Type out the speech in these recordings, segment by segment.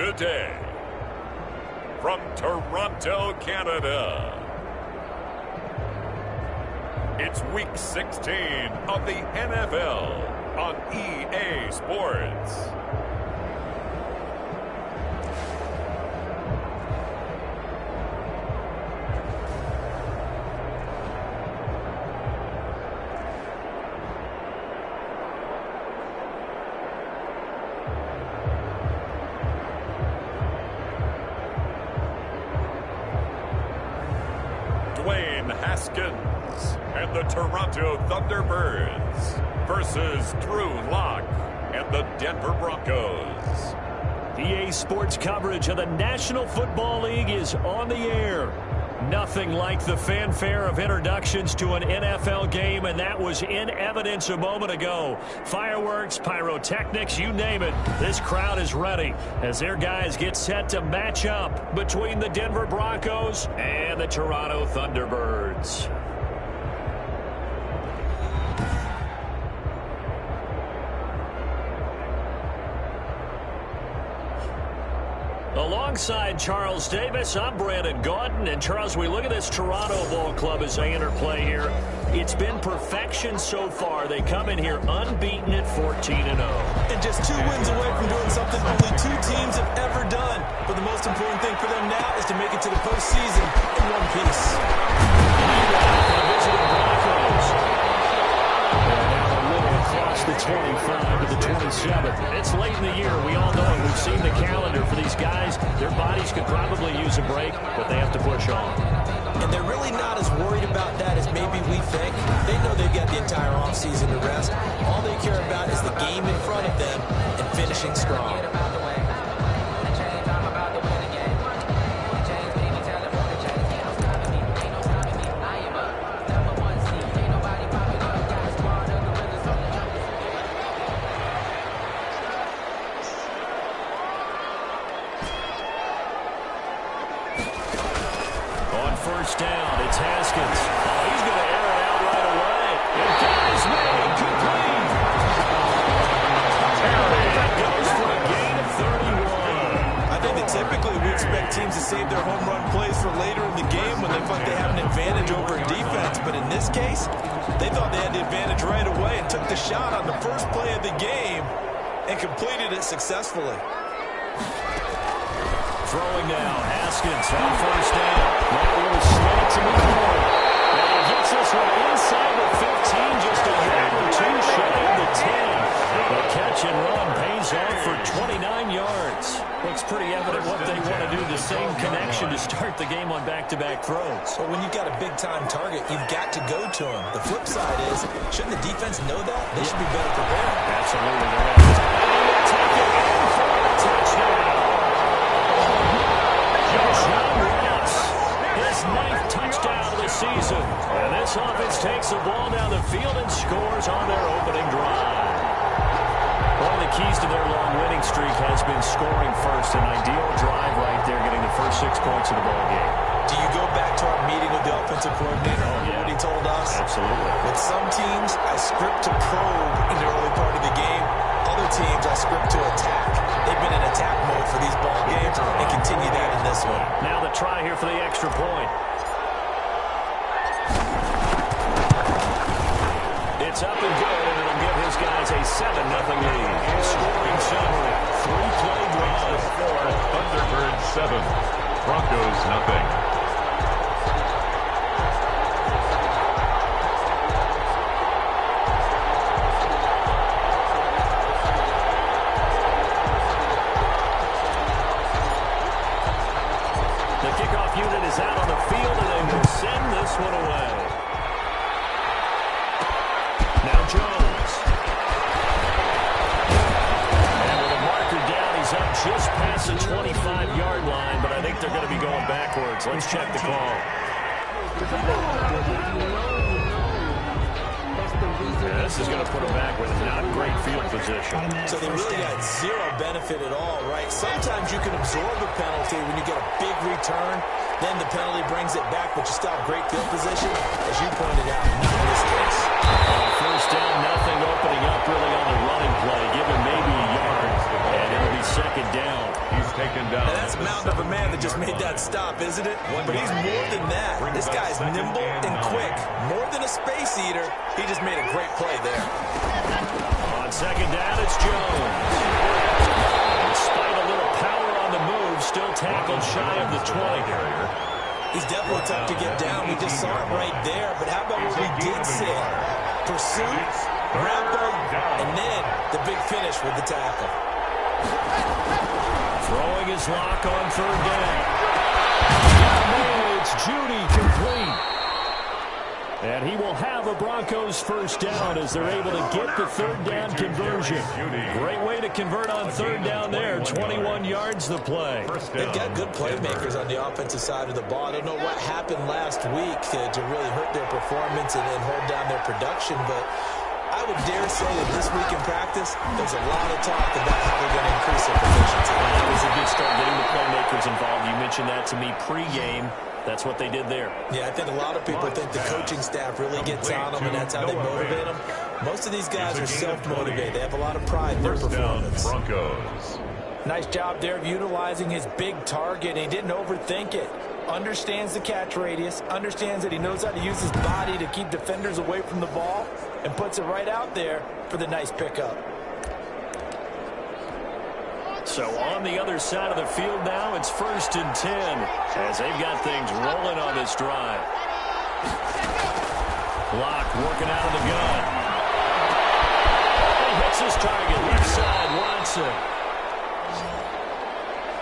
today, from Toronto, Canada, it's Week 16 of the NFL on EA Sports. Haskins and the Toronto Thunderbirds versus Drew Lock and the Denver Broncos. EA Sports coverage of the National Football League is on the air. Nothing like the fanfare of introductions to an NFL game, and that was in evidence a moment ago. Fireworks, pyrotechnics, you name it. This crowd is ready as their guys get set to match up between the Denver Broncos and the Toronto Thunderbirds. Alongside Charles Davis, I'm Brandon Gaudin. And Charles, we look at this Toronto Ball Club as they interplay here. It's been perfection so far. They come in here unbeaten at 14-0. And just 2 wins away from doing something only 2 teams have ever done. But the most important thing for them now is to make it to the postseason in one piece. Across the 25 to the 27. It's late in the year. We all know it. We've seen the calendar for these guys. Their bodies could probably use a break, but they have to push on. And they're really not as worried about that as maybe we think. They know they've got the entire offseason to rest. All they care about is the game in front of them and finishing strong. First down, it's Haskins. Oh, he's going to air it out right away. And guys made complete. That goes for a gain of 31. I think that typically we expect teams to save their home run plays for later in the game when they feel like they have an advantage over a defense. But in this case, they thought they had the advantage right away and took the shot on the first play of the game and completed it successfully. Throwing now, Haskins on first down. That little slant to the corner. And he gets this one inside the 15, just a yard or 2 shy of the 10. The catch and run pays off for 29 yards. Looks pretty evident what they want to do. The same connection to start the game on back-to-back throws. But when you've got a big-time target, you've got to go to him. The flip side is, shouldn't the defense know that? They should be better prepared. Absolutely. And they'll take it in for a touchdown. His 9th touchdown of the season. And this offense takes the ball down the field and scores on their opening drive. One of the keys to their long winning streak has been scoring first. An ideal drive right there, getting the first 6 points of the ball game. Do you go back to our meeting with the offensive coordinator? What he told us? Absolutely. With some teams, I script to probe in the early part of the game. Other teams, I script to attack. They've been in attack mode for these ball games and continue that in this one. Now the try here for the extra point. It's up and good, and it'll give his guys a 7-0 lead. Scoring summary, 3-play drive. Thunderbirds 7, Broncos nothing. Unit is out on the field, and they will send this one away. Now Jones. And with a marker down, he's up just past the 25-yard line, but I think they're going to be going backwards. Let's check the call. Yeah, this is going to put them back with not great field position. So they really got zero benefit at all, right? Sometimes you can absorb a penalty when you get a big return. Then the penalty brings it back, but you still have great field position. As you pointed out, not in this case. First down, nothing opening up really on the running play. Give him maybe a yard, and it'll be second down. He's taken down. Now that's a mountain of a man that just made that stop, isn't it? But he's more than that. This guy's nimble and quick. More than a space eater, he just made a great play there. On second down, it's Jones. Despite a little power on the move, still tackled shy of the 20. He's definitely tough to get down. We just saw it right there. But how about what we did see? Pursuit, wrap up, and then the big finish with the tackle. Throwing his lock on third down. It's Judy complete. And he will have a Broncos first down as they're able to get the third down conversion. Great way to convert on third down there. 21 yards the play. They've got good playmakers on the offensive side of the ball. I don't know what happened last week to really hurt their performance and hold down their production, but I would dare say that this week in practice, there's a lot of talk about how they're going to increase their efficiency. That was a good start getting the playmakers involved. You mentioned that to me pregame. That's what they did there. Yeah, I think a lot of people think the coaching staff really gets on them, and that's how they motivate them. Most of these guys are self-motivated. They have a lot of pride in their performance. Broncos. Nice job there of utilizing his big target. He didn't overthink it. Understands the catch radius, understands that he knows how to use his body to keep defenders away from the ball, and puts it right out there for the nice pickup. So on the other side of the field now, it's 1st and 10 as they've got things rolling on this drive. Block working out of the gun. He hits his target, left side, Watson.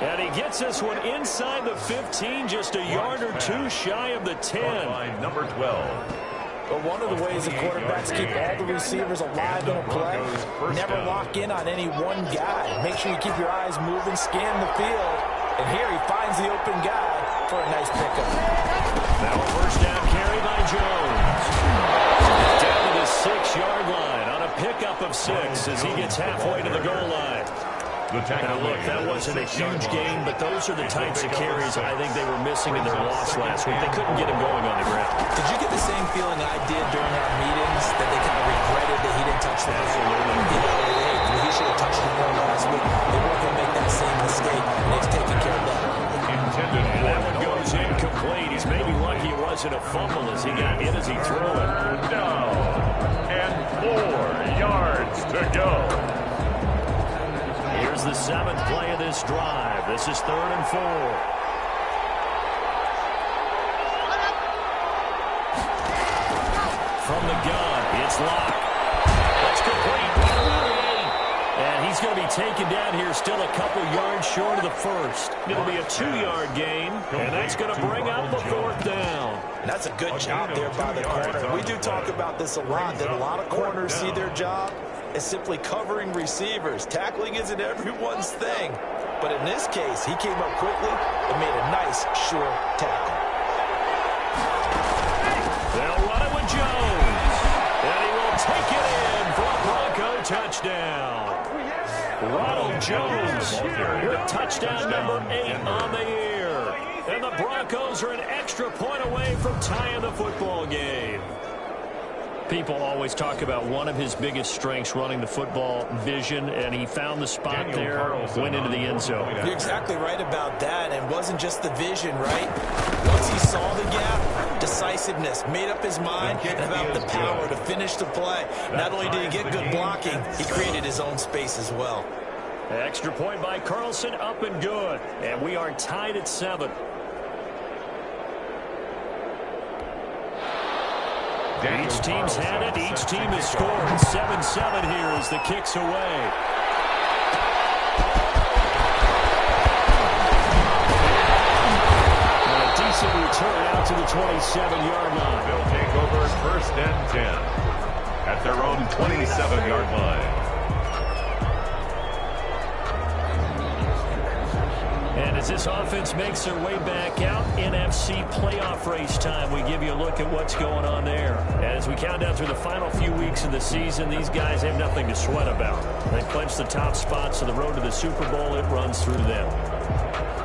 And he gets this one inside the 15, just a yard or two shy of the 10. Number 12. But one of the ways the quarterbacks keep all the receivers alive in a play, never lock in on any one guy. Make sure you keep your eyes moving, scan the field. And here he finds the open guy for a nice pickup. Now a first down carry by Jones. Down to the 6-yard line on a pickup of 6 as he gets halfway to the goal line. Now, look, that wasn't a huge gain, but those are the types of carries I think they were missing in their loss last week. They couldn't get him going on the ground. Did you get the same feeling I did during our meetings, that they kind of regretted that he didn't touch the ball? He should have touched the ball last week. They weren't going to make that same mistake, and they've taken care of that. And that one goes incomplete. He's maybe lucky it wasn't a fumble as he got in as he threw it. Down. And 4 yards to go. Here's the 7th play of this drive. This is 3rd and 4. From the gun, it's locked. That's complete. And he's going to be taken down here still a couple yards short of the first. It'll be a 2-yard gain, and that's going to bring up the 4th down. That's a good job there by the corner. We do talk about this a lot, that a lot of corners see their job is simply covering receivers. Tackling isn't everyone's thing. But in this case, he came up quickly and made a nice, sure tackle. They'll run it with Jones. And he will take it in for a Bronco touchdown. Ronald Jones with touchdown number 8 on the year. And the Broncos are an extra point away from tying the football game. People always talk about one of his biggest strengths, running the football, vision, and he found the spot there, went into the end zone. You're exactly right about that, and it wasn't just the vision, right? Once he saw the gap, decisiveness, made up his mind, and about the power to finish the play. Not only did he get good blocking, he created his own space as well. Extra point by Carlson, up and good. And we are tied at 7. Each team's had it. Each team has scored. 7-7 here as the kick's away. And a decent return out to the 27-yard line. They'll take over 1st and 10 at their own 27-yard line. And as this offense makes their way back out, NFC playoff race time, we give you a look at what's going on there. As we count down through the final few weeks of the season, these guys have nothing to sweat about. They clinched the top spot, so the road to the Super Bowl, it runs through them.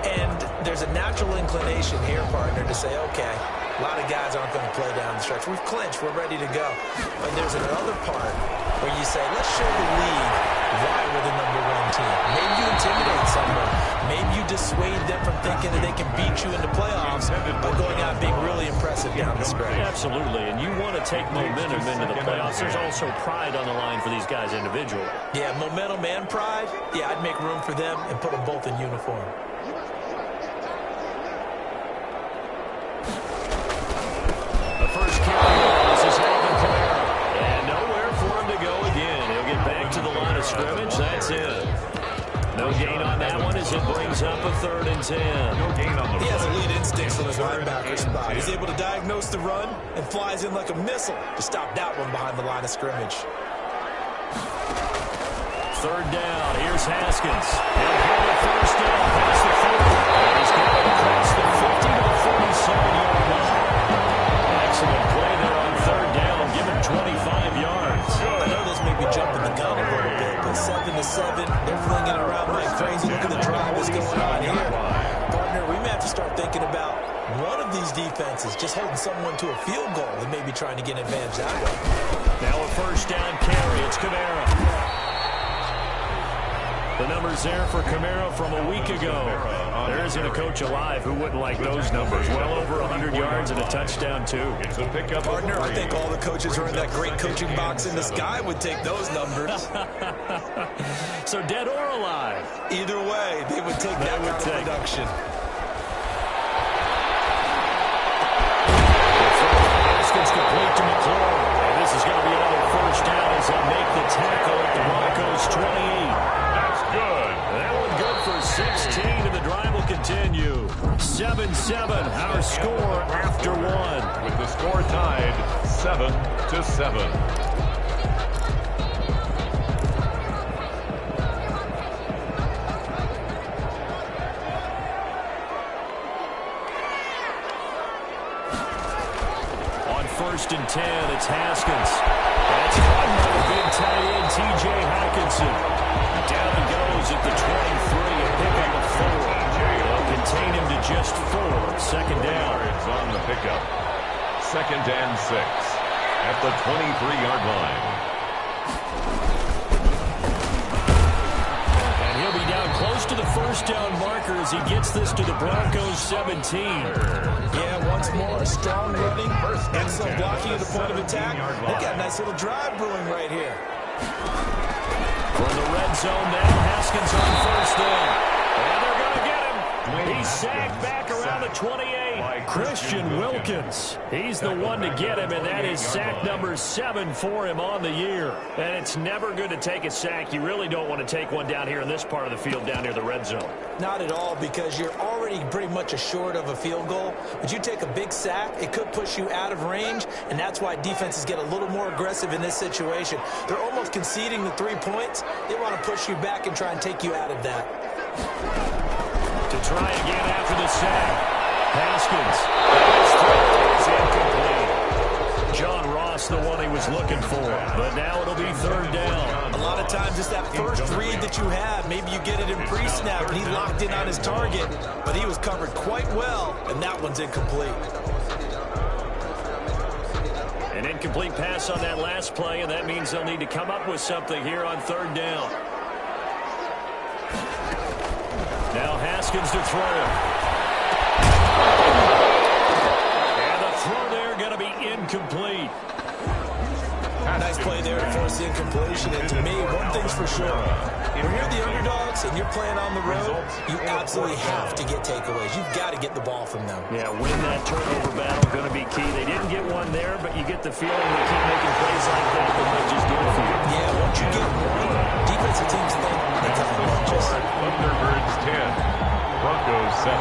And there's a natural inclination here, partner, to say, okay, a lot of guys aren't going to play down the stretch. We've clinched. We're ready to go. But there's another part where you say, let's show the league why we're the #1 team. Maybe you intimidate someone. Maybe you dissuade them from thinking that they can beat you in the playoffs by going out and being really impressive down the stretch. Absolutely, and you want to take momentum into the playoffs. There's also pride on the line for these guys individually. Yeah, momentum and pride. Yeah, I'd make room for them and put them both in uniform. The first carry. This is Alvin Kamara. And nowhere for him to go again. He'll get back to the line of scrimmage. That's it. No gain on that one as it brings up a 3rd and 10. No gain on the He has run. elite instincts from his linebacker spot. He's able to diagnose the run and flies in like a missile to stop that one behind the line of scrimmage. 3rd down. Here's Haskins. He'll hold a first down past the 40. And he's got it across the 50 to the 47-yard line. Excellent play there on 3rd down. Give him 25 yards. I know this may be jumping the gun a little bit, but 7-7, they're flinging it around like crazy. Look at the drive that's going on here. Partner, we may have to start thinking about one of these defenses just holding someone to a field goal and maybe trying to get an advantage that way. Now a first down carry. It's Kamara. The numbers there for Kamara from a week ago. There isn't a coach alive who wouldn't like those numbers. Well over 100 yards and a touchdown, too. It's a pickup. Partner, I think all the coaches who are in that great coaching box in the sky would take those numbers. So dead or alive? Either way, they would take that kind of production. Haskins complete to McLaurin. And this is going to be another first down as they make the tackle at the Broncos 28. Good. That one good for 16, and the drive will continue. 7-7, our score after 1. With the score tied 7-7. On 1st and 10, it's Haskins. That's caught by the big tight end, T.J. Hockenson. Down he goes at the 23, a pickup of 4. They'll contain him to just 4. 2nd down. Yards on the pickup. 2nd and 6 at the 23-yard line. And he'll be down close to the first down marker as he gets this to the Broncos 17. Yeah, once more, strong running, excellent blocking at the point of attack. They got a nice little drive brewing right here. From the red zone now, Haskins on 1st down. And they're going to get him. He's sacked back around the 28. Christian Wilkins. He's the one to get him, and that is sack number 7 for him on the year. And it's never good to take a sack. You really don't want to take one down here in this part of the field, down near the red zone. Not at all, because you're already pretty much assured of a field goal. But you take a big sack, it could push you out of range, and that's why defenses get a little more aggressive in this situation. They're almost conceding the 3 points. They want to push you back and try and take you out of that. To try again after the sack. Haskins. His throw is incomplete. John Ross, the one he was looking for. But now it'll be 3rd down. A lot of times it's that first read that you have. Maybe you get it in pre-snap, and he locked in on his target. But he was covered quite well, and that one's incomplete. An incomplete pass on that last play, and that means they'll need to come up with something here on 3rd down. Now Haskins to throw. And the throw there going to be incomplete. Nice play there to force the incompletion. And to me, one thing's for sure. When you're the underdogs and you're playing on the road, you absolutely have to get takeaways. You've got to get the ball from them. Yeah, win that turnover battle, going to be key. They didn't get one there, but you get the feeling they keep making plays like that, they might just do it for you. Yeah, once you get one, defensive teams think they come in bunches. Thunderbirds 10. Broncos 7.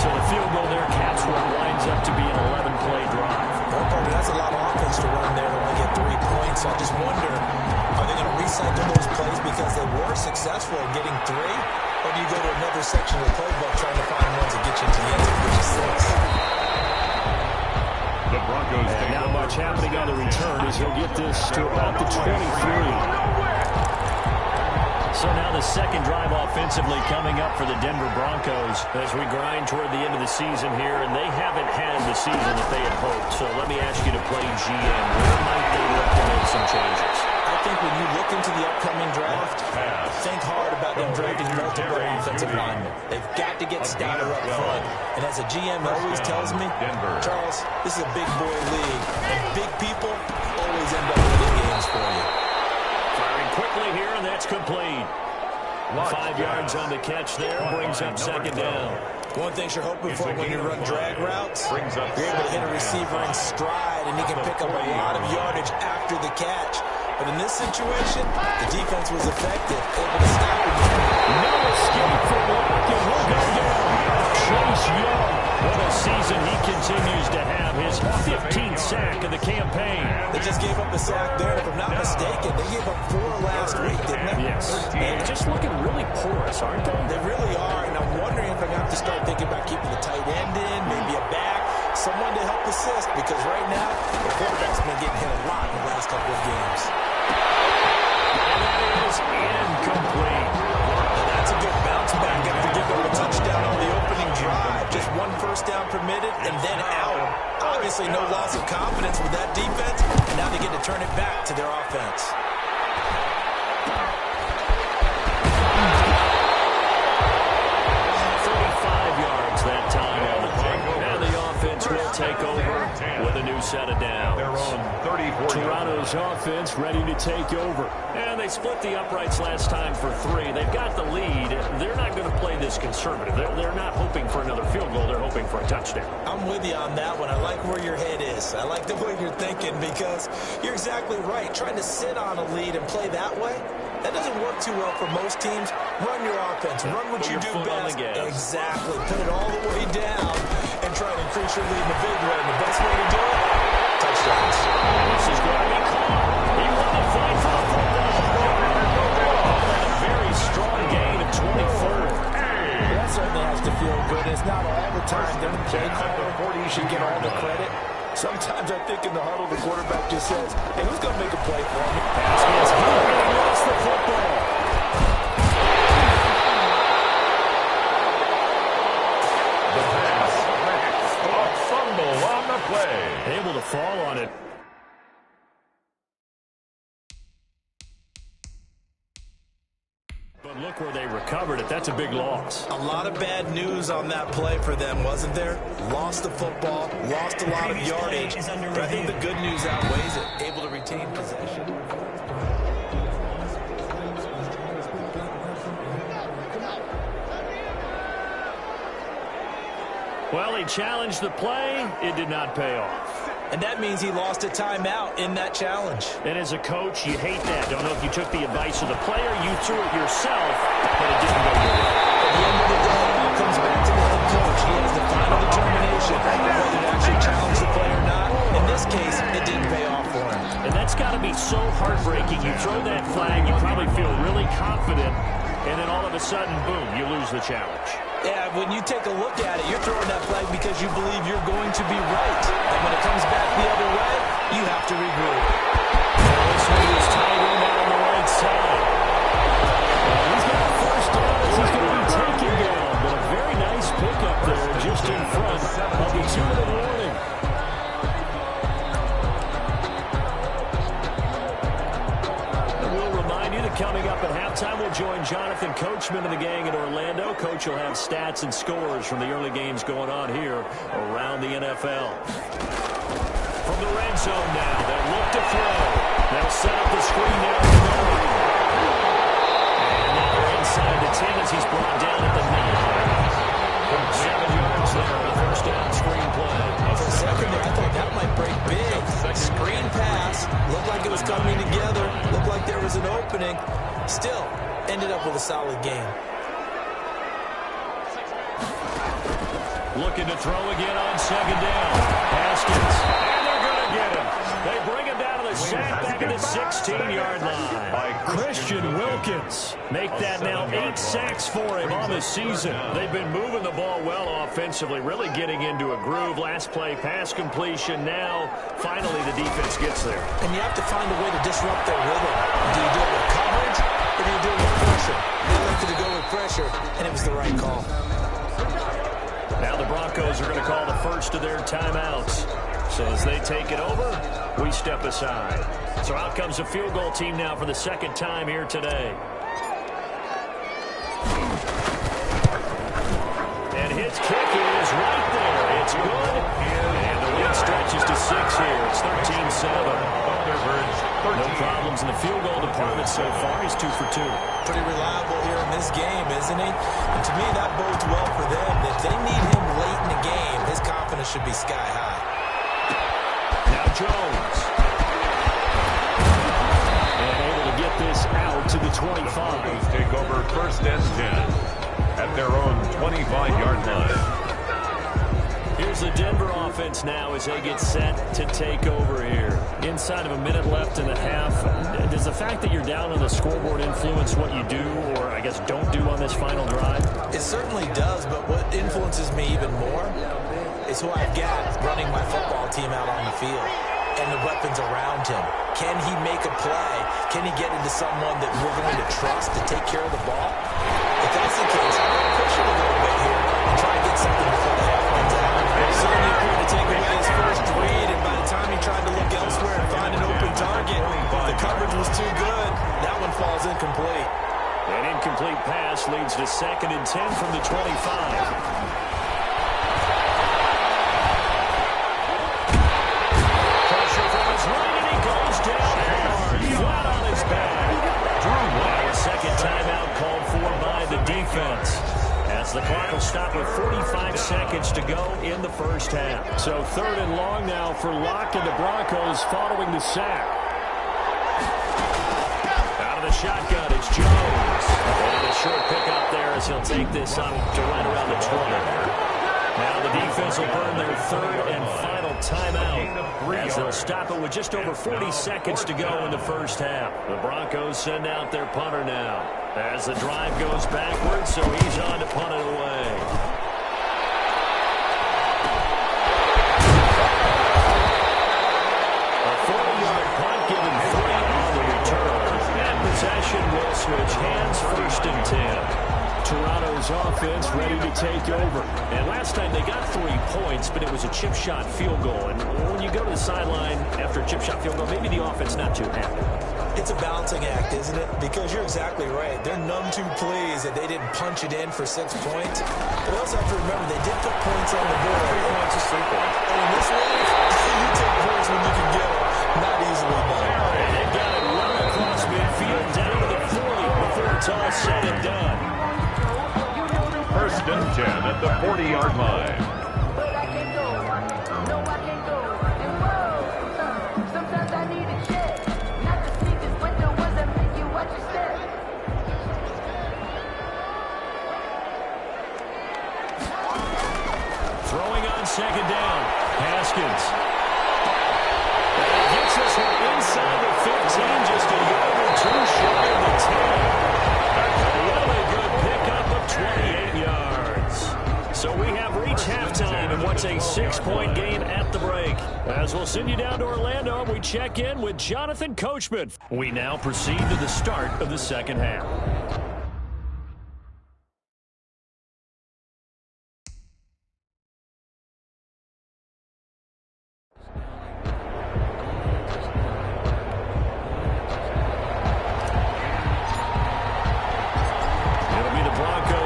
So the field goal there caps what winds up to be an 11-play drive. Well, partner, that's a lot of offense to run there to only get 3 points. So I just wonder, are they going to recycle those plays because they were successful in getting 3? Or do you go to another section of the playbook trying to find ones that get you into the end zone, which is 6? The Broncos And not much happening on the return as he'll get this to about the 23. So now the second drive offensively coming up for the Denver Broncos as we grind toward the end of the season here, and they haven't had the season that they had hoped. So let me ask you to play GM. Where might they look to make some changes? I think when you look into the upcoming draft, think hard about them drafting multiple offensive linemen. They've got to get Stoddard up front. And as a GM always tells me, Charles, this is a big boy league, and big people always end up winning games for you. Firing quickly here, and that's complete. 5 yards on the catch there, brings up second down. One thing you're hoping for when you run drag routes, you're able to hit a receiver in stride, and he can pick up a lot of yardage after the catch. But in this situation, the defense was effective, able to stop him. No escape for Watkins. We'll go down. Chase Young. What a season he continues to have. His 15th sack of the campaign. They just gave up a sack there. If I'm not mistaken, they gave up 4 last week, didn't they? Yes. They're just looking really porous, aren't they? They really are, and I'm wondering if I have to start thinking about keeping the tight end in, maybe a back, someone to help assist, because right now, the quarterback's been getting hit a lot in the last couple of games. And that is incomplete. That's a good bounce back after giving them a touchdown on the opening drive. Just 1 first down permitted and then out. Obviously no loss of confidence with that defense, and now they get to turn it back to their offense. That time on the punt, and the offense will take over with a new set of downs. Toronto's offense ready to take over, and they split the uprights last time for 3. They've got the lead. They're not going to play this conservative. They're not hoping for another field goal. They're hoping for a touchdown. I'm with you on that one. I like where your head is. I like the way you're thinking, because you're exactly right. Trying to sit on a lead and play that way, that doesn't work too well for most teams. Run your offense. Run what you do best. Exactly. Put it all the way down and try to increase your lead in a big way. And the best way to do it, touchdowns. This is going to be caught. He won the fight for the football. A very strong gain of 24. That certainly has to feel good. It's not all the time. Then play caller should get all the credit. Sometimes I think in the huddle, the quarterback just says, hey, who's going to make a play for me? Haskins lost the football. The pass. A fumble on the play. Able to fall on it. But look where they recovered it. That's a big loss. A lot of bad news on that play for them, wasn't there? Lost the football, lost a lot of yardage, but I think the good news outweighs it. Able to retain possession. Well, he challenged the play. It did not pay off. And that means he lost a timeout in that challenge. And as a coach, you hate that. Don't know if you took the advice of the player, you threw it yourself, but it didn't go your way. At the end of the day, it comes back to the head coach. He has the final determination whether to actually challenge the play or not. In this case, it didn't pay off for him. And that's got to be so heartbreaking. You throw that flag, you probably feel really confident, and then all of a sudden, boom, you lose the challenge. Yeah, when you take a look at it, you're throwing that flag because you believe you're going to be right. And when it comes back the other way, you have to regroup. This one is tight end out on the right side. He's got a first down as he's going to be taken down. But a very nice pickup there just in front of the 2-minute warning. Coming up at halftime, we'll join Jonathan Coachman and the gang in Orlando. Coach will have stats and scores from the early games going on here around the NFL. From the red zone now, they'll look to throw. They'll set up the screen down the middle. And now they're inside the 10 as he's brought down at the 9. 7 yards there on the first down screen play. For a second there, I thought that might break big. Screen pass. Looked like it was coming together. Looked like there was an opening. Still, ended up with a solid game. Looking to throw again on second down. Haskins. And they're going to get him. They bring him down to the sack back at the 16-yard line. Christian Wilkins. Make that now 8 sacks for him on the season. They've been moving the ball well offensively, really getting into a groove. Last play, pass completion. Now, finally, the defense gets there. And you have to find a way to disrupt their rhythm. Do you do it with coverage, or do you do it with pressure? They elected to go with pressure, and it was the right call. Now the Broncos are going to call the first of their timeouts. So as they take it over, we step aside. So out comes a field goal team now for the second time here today. And his kick is right there. It's good. And the lead stretches to 6 here. It's 13-7. No problems in the field goal department so far. He's 2 for 2. Pretty reliable here in this game, isn't he? And to me, that bodes well for them. If they need him late in the game, his confidence should be sky high. Now Jones. And able to get this out to the 25. Take over 1st and 10 at their own 25-yard line. Here's the Denver offense now as they get set to take over here. Inside of a minute left in the half. Does the fact that you're down on the scoreboard influence what you do, or I guess don't do on this final drive? It certainly does, but what influences me even more is who I've got running my football team out on the field and the weapons around him. Can he make a play? Can he get into someone that we're going to trust to take care of the ball? If that's the case, I'm going to push it a little bit here and try to get something before the half runs out. Certainly appeared to take away his first read, and by the time he tried to look elsewhere and find an open target, the coverage was too good. That one falls incomplete. An incomplete pass leads to 2nd and 10 from the 25. Second timeout called for by the defense, as the clock will stop with 45 seconds to go in the first half. So 3rd and long now for Locke and the Broncos following the sack. Out of the shotgun, it's Jones. And a short pickup there as he'll take this up to right around the 20. Now the defense will burn their 3rd and final timeout as they'll stop it with just over 40 seconds to go in the first half. The Broncos send out their punter now as the drive goes backwards, so he's on to punt it away. A 40-yard punt giving 3 on the return. And possession will switch hands, 1st and 10. Toronto's offense ready to take over. And last time they got 3 points, but it was a chip shot field goal. And when you go to the sideline after a chip shot field goal, maybe the offense not too happy. It's a balancing act, isn't it? Because you're exactly right. They're none too pleased that they didn't punch it in for 6 points. But we also have to remember they did put points on the board. 3 points is 3 points. And in this league, you take points when you can get them. Not easily done. And they've got it run across midfield down to the 40 before it's all said and done. 1st and 10 at the 40-yard line. But I can't go. No, I can't go. And whoa, sometimes I need a check. Not the sneakers, but the ones that make you watch your step. Throwing on 2nd down. Haskins. And he gets this one inside the 15, just a yard or 2 short of the 10. A really good pickup of 28 yards. So we have reached halftime in what's a 6-point game at the break. As we'll send you down to Orlando, we check in with Jonathan Coachman. We now proceed to the start of the second half.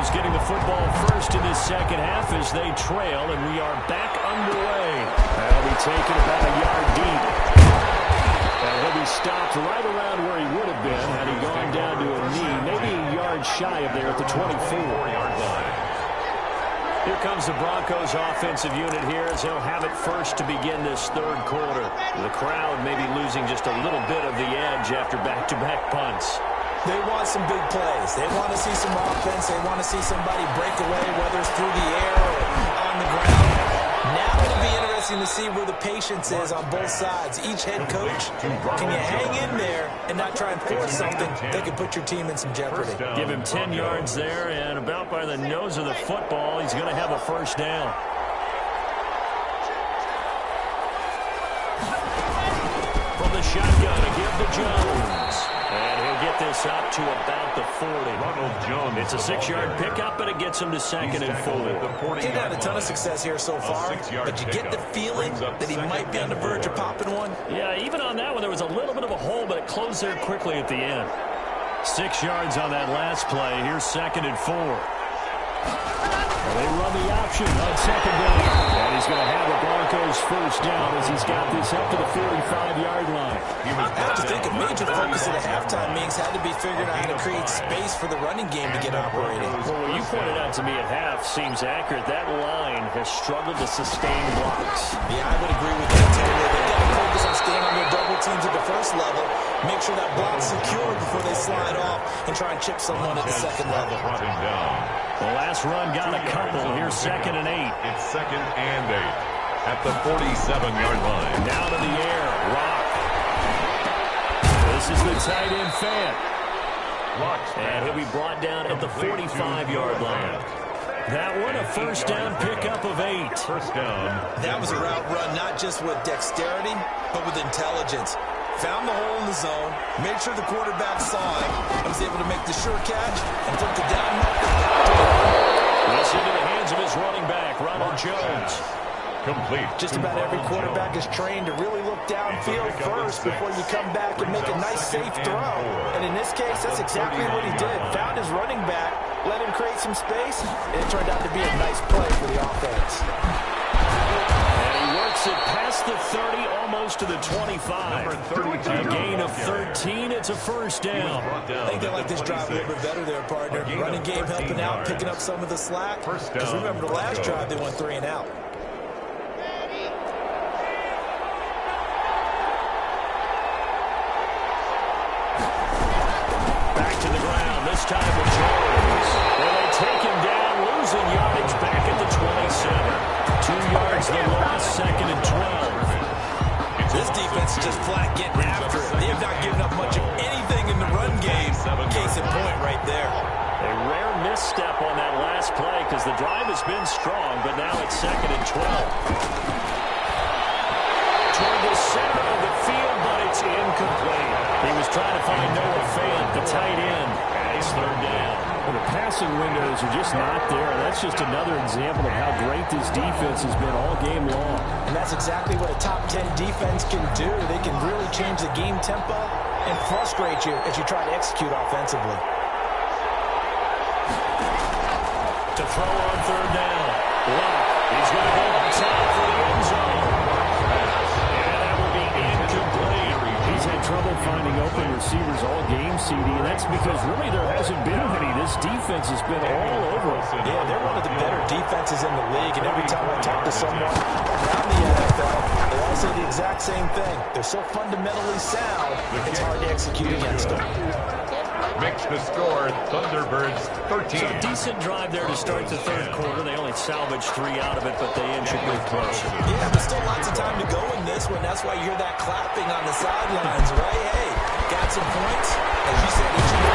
Getting the football first in this second half as they trail, and we are back underway. That'll be taken about a yard deep. And he'll be stopped right around where he would have been had he gone down to a knee, maybe a yard shy of there at the 24-yard line. Here comes the Broncos offensive unit here as they'll have it first to begin this 3rd quarter. The crowd may be losing just a little bit of the edge after back-to-back punts. They want some big plays. They want to see some offense. They want to see somebody break away, whether it's through the air or on the ground. Now it'll be interesting to see where the patience is on both sides. Each head coach, can you hang in there and not try and force something that could put your team in some jeopardy? Give him 10 yards there, and about by the nose of the football, he's going to have a 1st down. From the shotgun, a give to Jones. And he'll get this up to about the 40. It's a 6-yard pickup, and it gets him to 2nd and 4. He's had a ton of success here so far, but you get the feeling that he might be on the verge of popping one. Yeah, even on that one, there was a little bit of a hole, but it closed there quickly at the end. 6 yards on that last play. Here's 2nd and 4. They run the option on 2nd down. And he's going to have the Broncos first down as he's got this up to the 45-yard line. I have to think a major focus of the halftime meetings had to be figuring out how to create space for the running game to get operating. Well, what you pointed out to me at half seems accurate. That line has struggled to sustain blocks. Yeah, I would agree with that totally. They've got to focus on staying on their double teams at the first level, make sure that block's secure before they slide off, and try and chip someone at the second level. The last run got a couple. Here's 2nd and 8. It's 2nd and 8 at the 47-yard line. Down in the air, Rock. This is the tight end Fant. And he'll be brought down at the 45-yard line. That one a first down pickup of 8. First down. That was a route run not just with dexterity, but with intelligence. Found the hole in the zone, made sure the quarterback saw it, and was able to make the sure catch and put the down marker. This into the hands of his running back, Ronald Jones. Complete. Just about every quarterback is trained to really look downfield first before you come back and make a nice, safe throw. And in this case, that's exactly what he did. Found his running back, let him create some space, and it turned out to be a nice play for the offense. And he works it past the 30, almost to the 25. A gain of 13. It's a first down. I think they like this drive a little bit better there, partner. Running game helping out, picking up some of the slack. Because remember, the last drive, they went 3 and out. Back to the ground, this time with Jones. Well, they take him down, losing yardage back at the 27. 2 yards, the loss, 2nd and 12. This defense is just flat getting after it. They have not given up much of anything in the run game. Case in point right there. A rare misstep on that last play because the drive has been strong, but now it's 2nd and 12. Toward the center of the field, but it's incomplete. He was trying to find Noah Fant, the tight end, and it's 3rd down. Well, the passing windows are just not there. That's just another example of how great this defense has been all game long. And that's exactly what a top 10 defense can do. They can really change the game tempo and frustrate you as you try to execute offensively. To throw on 3rd down. Luck. He's going to go up top for the end zone. And that will be incomplete. He's had trouble finding open receivers all game, CD, and that's because really there hasn't been any. This defense has been all over it. Yeah, they're one of the better defenses in the league, and every time I talk to someone around the NFL, they all say the exact same thing. They're so fundamentally sound, it's hard to execute against them. Makes the score Thunderbirds 13. So a decent drive there to start the 3rd quarter. They only salvaged 3 out of it, but they inch it way closer. Yeah, but still lots of time to go in this one. That's why you hear that clapping on the sidelines, right? Hey, got some points. As you said, it's your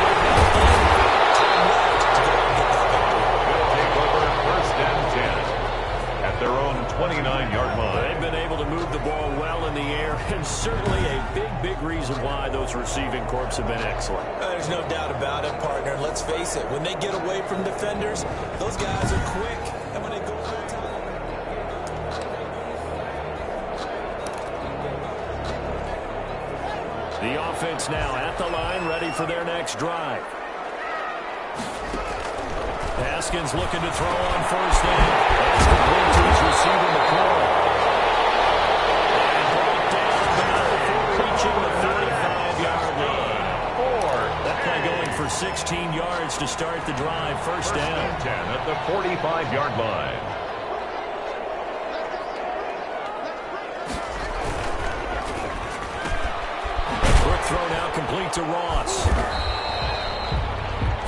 time left to go out and get that victory. They'll take over 1st and 10 at their own 29-yard line. They've been able to move the ball well in the air, and certainly a big reason why those receiving corps have been excellent. There's no doubt about it, partner. Let's face it, when they get away from defenders, those guys are quick. And when they go full time. The offense now at the line, ready for their next drive. Haskins looking to throw on 1st down. That's complete to his receiver, McCoy. And brought down before reaching the 35-yard line. That play going for 16 yards to start the drive. First down. 10 at the 45-yard line. Quick throw now complete to Ross.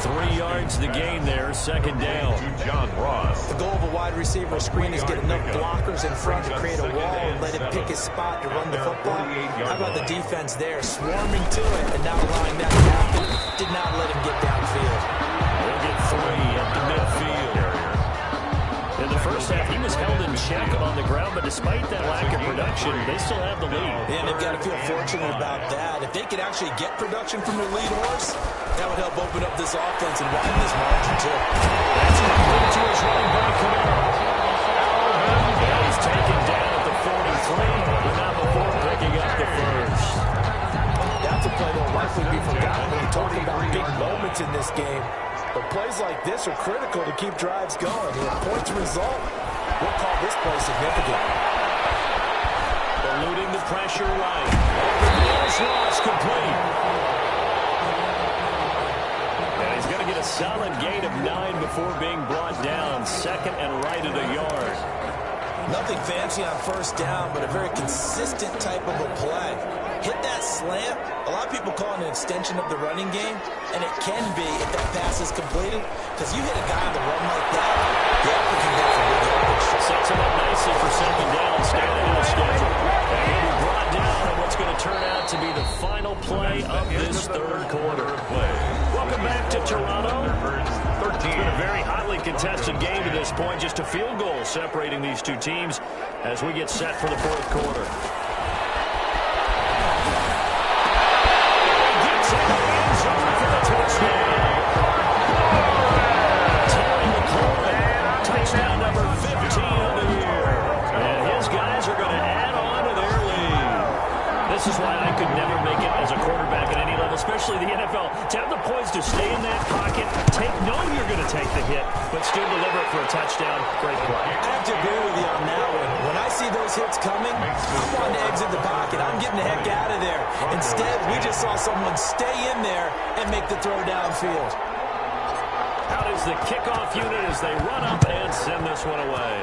3 yards the gain there, 2nd down. To John Ross. The goal of a wide receiver screen is get enough blockers in front to create a wall and let him pick his spot to run the football. How about the defense there, swarming to it and not allowing that to happen? Did not let him get downfield. They'll get 3 at the midfield. In the first first half, he was held in check on the ground, but despite that lack of production, they still have the lead. Yeah, and they've got to feel fortunate about that. If they could actually get production from their lead horse, that would help open up this offense and widen this margin, too. That's a complete to his running back, Camaro. And he's taken down at the 43, but not before picking up the first. That's a play that will likely be forgotten when you talk about big moments in this game. But plays like this are critical to keep drives going. And if points result, we'll call this play significant. Eluding the pressure right. There's Ross complete. And he's going to get a solid gain of 9 before being brought down. Second and right at a yard. Nothing fancy on first down, but a very consistent type of a play. Hit that slant. A lot of people call it an extension of the running game, and it can be if that pass is completed, because you hit a guy on the run like that, the upper can go for big yardage. Sets him up nicely for second down, staying ahead of schedule. And he'll be brought down on what's going to turn out to be the final play of this third quarter. Welcome back to Toronto. It's been a very hotly contested game to this point. Just a field goal separating these two teams as we get set for the fourth quarter. Touchdown number 15 of the year. And his guys are going to add on to their lead. This is why I could never make it as a quarterback at any level, especially the NFL. To have the poise to stay in that pocket, knowing you're going to take the hit, but still deliver it for a touchdown. Great play. I have to agree with you on that one. When I see those hits coming, I'm wanting to exit the pocket. I'm getting the heck out of there. Instead, we just saw someone stay in there and make the throw downfield. Out is the kickoff unit as they run up and send this one away.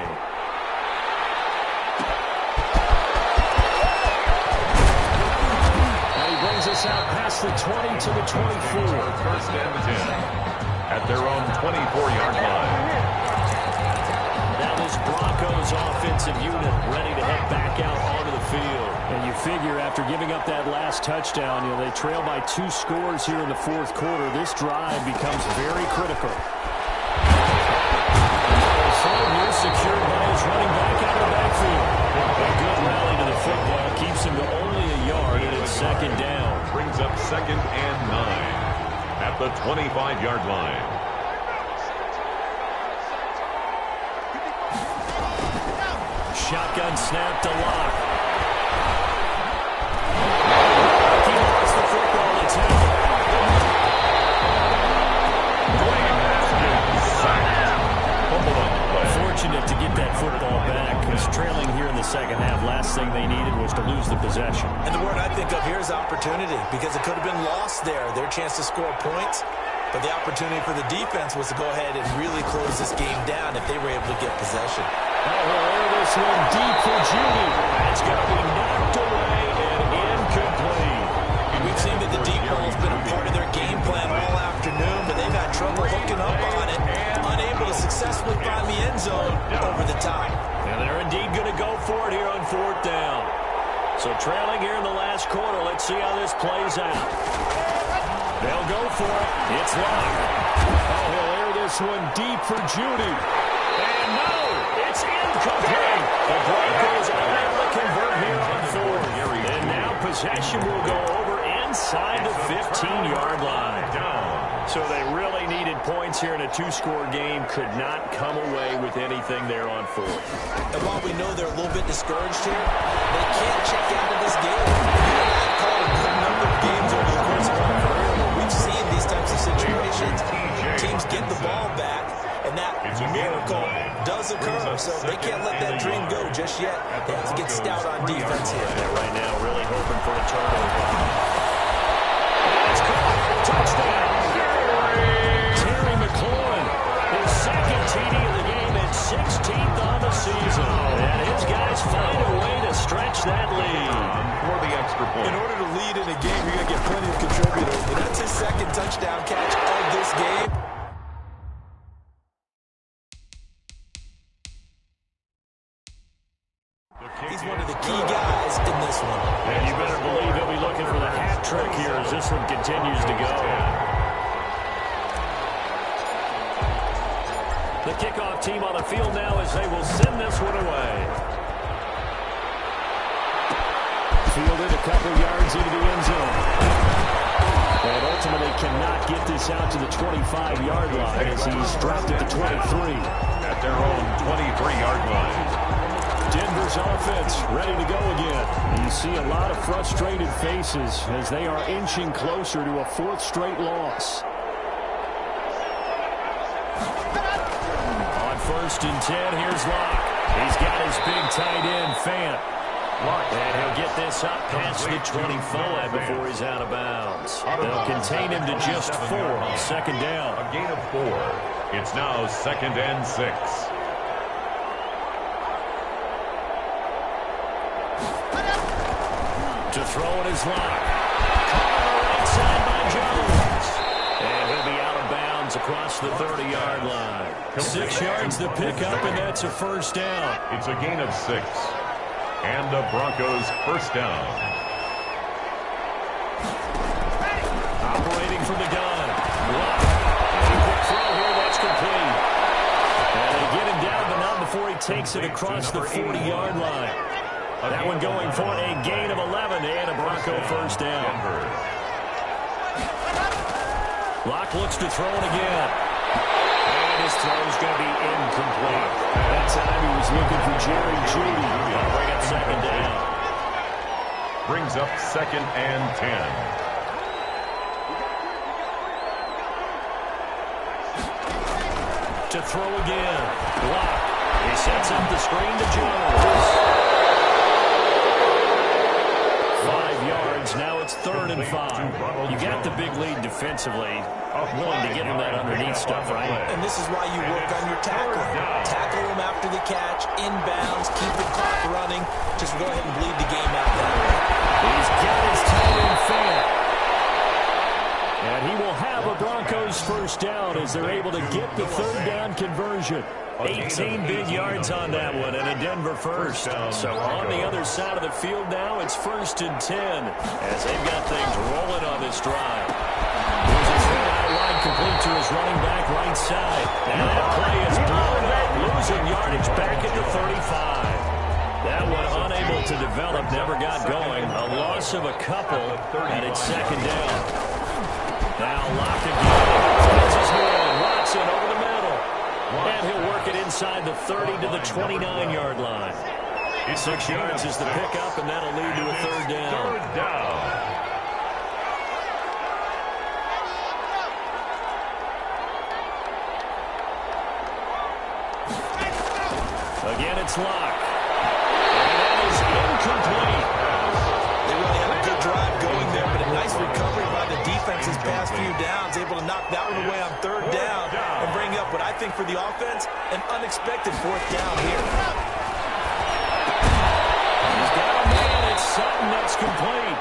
And he brings us out past the 20 to the 24. First and 10 at their own 24-yard line. Now this Broncos offensive unit ready to head back out onto the field. And you figure after giving up that last touchdown, they trail by 2 scores here in the fourth quarter. This drive becomes very critical. He's secured by his running back out of the backfield. A good rally to the football keeps him to only a yard, and it's second down. Brings up second and 9 at the 25-yard line. Shotgun snap to Lock. He lost the football to Taylor. Fortunate to get that football back, because trailing here in the second half, last thing they needed was to lose the possession. And the word I think of here is opportunity, because it could have been lost there, their chance to score points. But the opportunity for the defense was to go ahead and really close this game down if they were able to get possession. This one deep for Judy. It's going to be knocked away and incomplete. We've seen that the deep ball has been a part of their game plan all afternoon, but they've had trouble hooking up on it, unable to successfully find the end zone over the top. And they're indeed going to go for it here on fourth down. So trailing here in the last quarter, let's see how this plays out. They'll go for it. It's Lock. He'll air this one deep for Judy. And no, it's incomplete. The Broncos are able to convert here on fourth. And now possession will go over inside the 15-yard line. So they really needed points here in a 2-score game. Could not come away with anything there on fourth. And while we know they're a little bit discouraged here, they can't check out of this game. You and I call a good number of games over the course of our career where we've seen these types of situations. Teams get the ball back, and that miracle does occur. So they can't let that dream go just yet. They have to get stout on defense here. They're right now really hoping for a turnover. It's caught. Touchdown. Terry McLaurin, his second TD of the game and 16th on the season. And his guys find a way to stretch that lead. For the extra point. In order to lead in a game, you're going to get plenty of contributors. And that's his second touchdown catch of this game. He's one of the key guys in this one. And you better believe he'll be looking for the hat trick here as this one continues to go. The kickoff team on the field now as they will send this one away. Fielded a couple yards into the end zone. And ultimately cannot get this out to the 25-yard line as he's dropped at the 23. At their own 23-yard line. Denver's offense ready to go again. You see a lot of frustrated faces as they are inching closer to a fourth straight loss. On 1st and 10, here's Locke. He's got his big tight end, Fant. And he'll get this up past the 25 before he's out of bounds. They'll contain him to just 4 on 2nd down. A gain of 4. It's now 2nd and 6. To throw it is Locke. Caught on the right side by Jones. And he'll be out of bounds across the 30-yard line. 6 yards to pick up, and that's a 1st down. It's a gain of 6. And the Broncos 1st down. Operating from the gun. Locke. A quick throw here, that's complete. And they get him down, but not before he takes it across the 40-yard line. That one going for a gain of 11 and a Bronco 1st down. Locke looks to throw it again. And his throw's going to be incomplete. That time he was looking for Jerry Jeudy. That'll bring up 2nd down. Brings up 2nd and 10. To throw again. Locke. He sets up the screen to Jones. 5 yards. Now it's 3rd and 5. You got the big lead defensively. Willing to give him that underneath stuff, right? And this is why you work on your tackling. Tackle him after the catch, inbounds, keep the clock running. Just go ahead and bleed the game out that way. He's got his tight end Fant. And he will have a Broncos 1st down as they're able to get the 3rd down conversion. 18 big yards on that one and a Denver 1st. So on the other side of the field now, it's 1st and 10 as they've got things rolling on this drive. Here's a throw out wide complete to his running back right side. And that play is blown up, losing yardage back at the 35. That one unable to develop, never got going. A loss of a couple, and it's 2nd down. Now Locke again. Finds his man. Watson over the middle. And he'll work it inside the 30 to the 29-yard line. 6 yards is the pickup, and that'll lead to a 3rd down. 3rd down. Again, it's Locke. And that is incomplete. They really had a good drive going there, but a nice recovery by the defense his past few downs, able to knock that one away on 3rd down and bring up what I think for the offense, an unexpected 4th down here. He's got a man. It's Sutton. That's complete.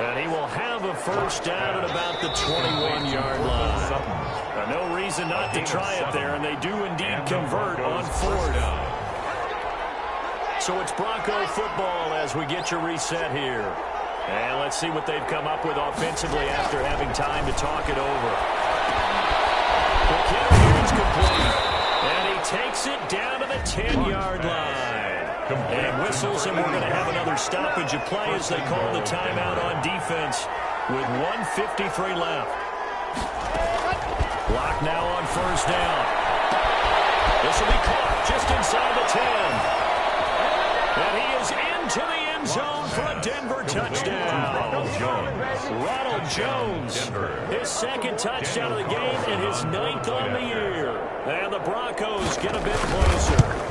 And he will have a 1st down at about the 21-yard line. No reason not to try it there, and they do indeed convert on 4th. So it's Bronco football as we get your reset here. And let's see what they've come up with offensively after having time to talk it over. The kick here is complete. And he takes it down to the 10-yard line. And whistles, and we're going to have another stoppage of play as they call the timeout on defense with 1:53 left. Locke now on 1st down. This will be caught just inside the 10. And he is into the end zone for a Denver touchdown. Ronald Jones, his 2nd touchdown of the game and his 9th on the year. And the Broncos get a bit closer.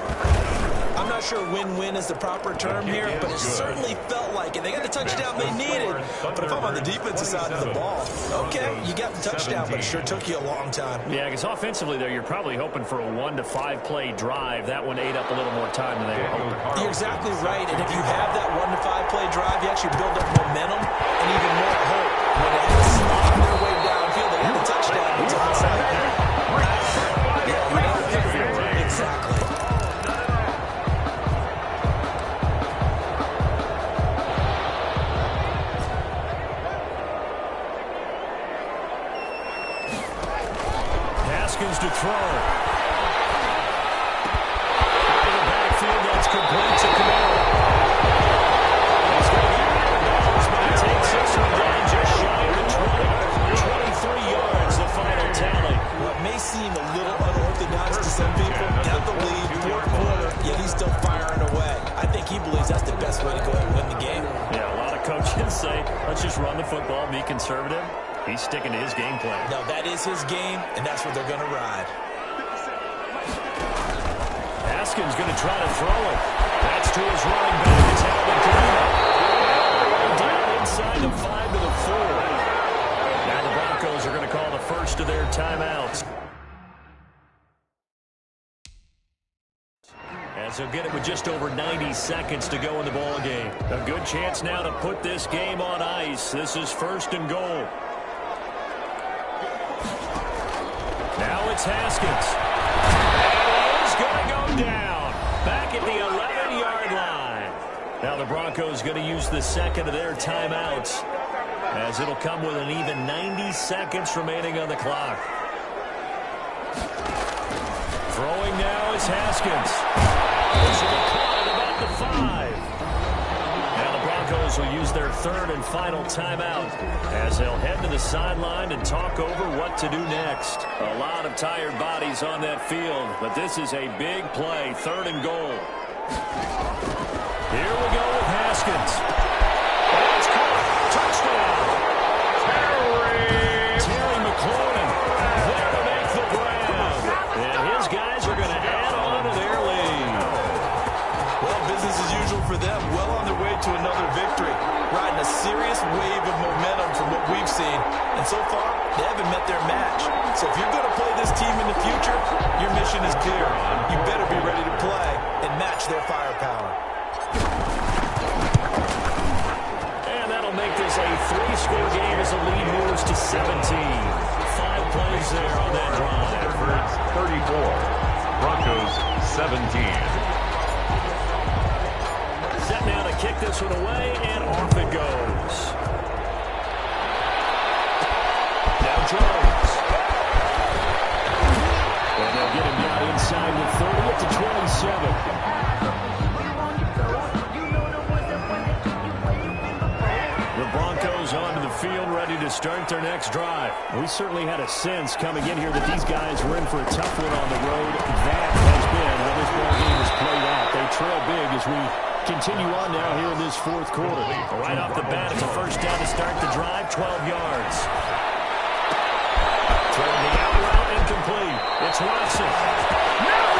I'm not sure win-win is the proper term here, but it certainly felt like it. They got the touchdown they needed. But if I'm on the defensive side of the ball, okay, you got the touchdown, but it sure took you a long time. Yeah, because offensively, there, you're probably hoping for a 1 to 5 play drive. That one ate up a little more time than they were hoping. You're exactly right, and if you have that 1 to 5 play drive, you actually build up momentum and even more hope. When they had to slog their way downfield, they had a touchdown. It's outside. Exactly. To throw. he believes that's the best way to go ahead and win the game. Yeah, a lot of coaches say, let's just run the football, be conservative. He's sticking to his game plan. No, that is his game, and that's what they're going to ride. Haskins going to try to throw it. That's to his running back. It's Alvin Kamara. Down inside the 5 to the 4. Now the Broncos are going to call the first of their timeouts. As they'll get it with just over 90 seconds to go in the ball game. A good chance now to put this game on ice. This is 1st and goal. Now it's Haskins. And he's going to go down. Back at the 11-yard line. Now the Broncos going to use the second of their timeouts, as it'll come with an even 90 seconds remaining on the clock. Throwing now is Haskins. This will be caught at about the 5. Now the Broncos will use their 3rd and final timeout, as they'll head to the sideline and talk over what to do next. A lot of tired bodies on that field, but this is a big play. 3rd and goal. Here we go with Haskins. It's caught. Touchdown. Terry McLaurin there to make the grab. And his guys are going to add on to their lead. Well, business as usual for them. Well on their way to another victory. Riding a serious wave of momentum from what we've seen. And so far, they haven't met their match. So if you're going to play this team in the future, your mission is clear. You better be ready to play and match their firepower. And that'll make this a 3-score game as the lead moves to 17. 5 plays there on that drive. Denver 34, Broncos 17. Set now to kick this one away, and off it goes. Now Jones. And they'll get him down inside with 30 up to 27. The Broncos onto the field, ready to start their next drive. We certainly had a sense coming in here that these guys were in for a tough one on the road. That has been how this ball game has played out. They trail big as we continue on now here in this 4th quarter. Right off the bat, it's a 1st down to start the drive, 12 yards. Throwing the out route, incomplete. It's Watson.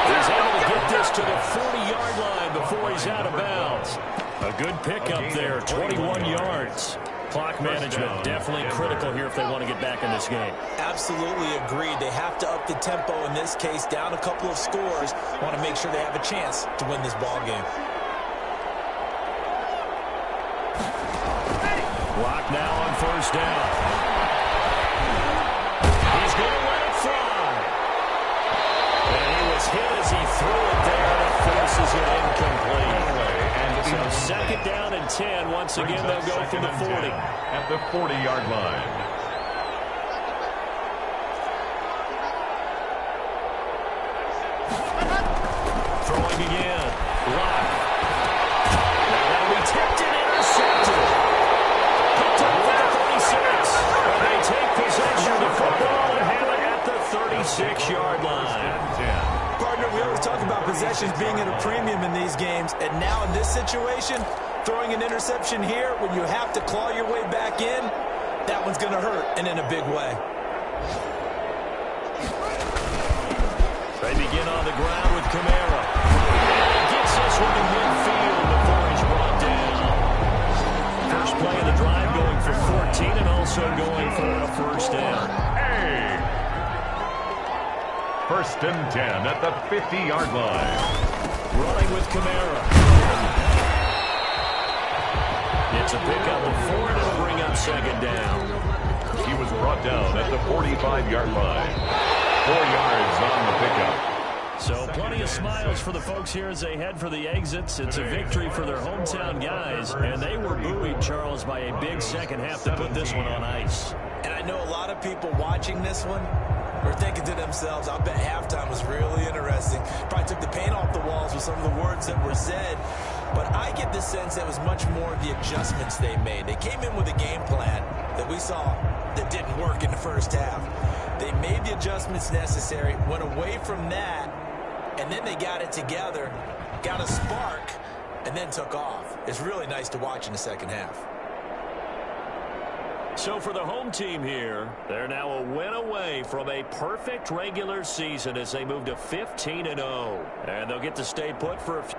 He's able to get this to the 40-yard line before he's out of bounds. A good pickup there, 21 yards. Clock management definitely critical here if they want to get back in this game. Absolutely agreed. They have to up the tempo in this case, down a couple of scores. Want to make sure they have a chance to win this ball game. Block now on 1st down. He's going to let it fly. And he was hit as he threw it there, and it forces it incomplete. So 2nd down and 10. Once again, they'll go from the 40. At the 40-yard line. Throwing again. Lock. Now that'll be tipped and intercepted. Picked up at the 36. And they take possession of the football and have it at the 36-yard line. Partner, we always talk about possessions being at a premium in these games, and now in this situation, throwing an interception here when you have to claw your way back in, that one's going to hurt, and in a big way. They begin on the ground with Kamara. And he gets this one in midfield before he's brought down. First play of the drive going for 14 and also going for a 1st down. Hey! 1st and 10 at the 50-yard line. Running with Kamara. It's a pickup of 4, and it'll bring up 2nd down. He was brought down at the 45-yard line. 4 yards on the pickup. So plenty of smiles for the folks here as they head for the exits. It's a victory for their hometown guys, and they were buoyed, Charles, by a big second half to put this one on ice. And I know a lot of people watching this one were thinking to themselves, I bet halftime was really interesting. Probably took the paint off the walls with some of the words that were said. But I get the sense that was much more of the adjustments they made. They came in with a game plan that we saw that didn't work in the 1st half. They made the adjustments necessary, went away from that, and then they got it together, got a spark, and then took off. It's really nice to watch in the second half. So for the home team here, they're now a win away from a perfect regular season as they move to 15-0. And they'll get to stay put for a few.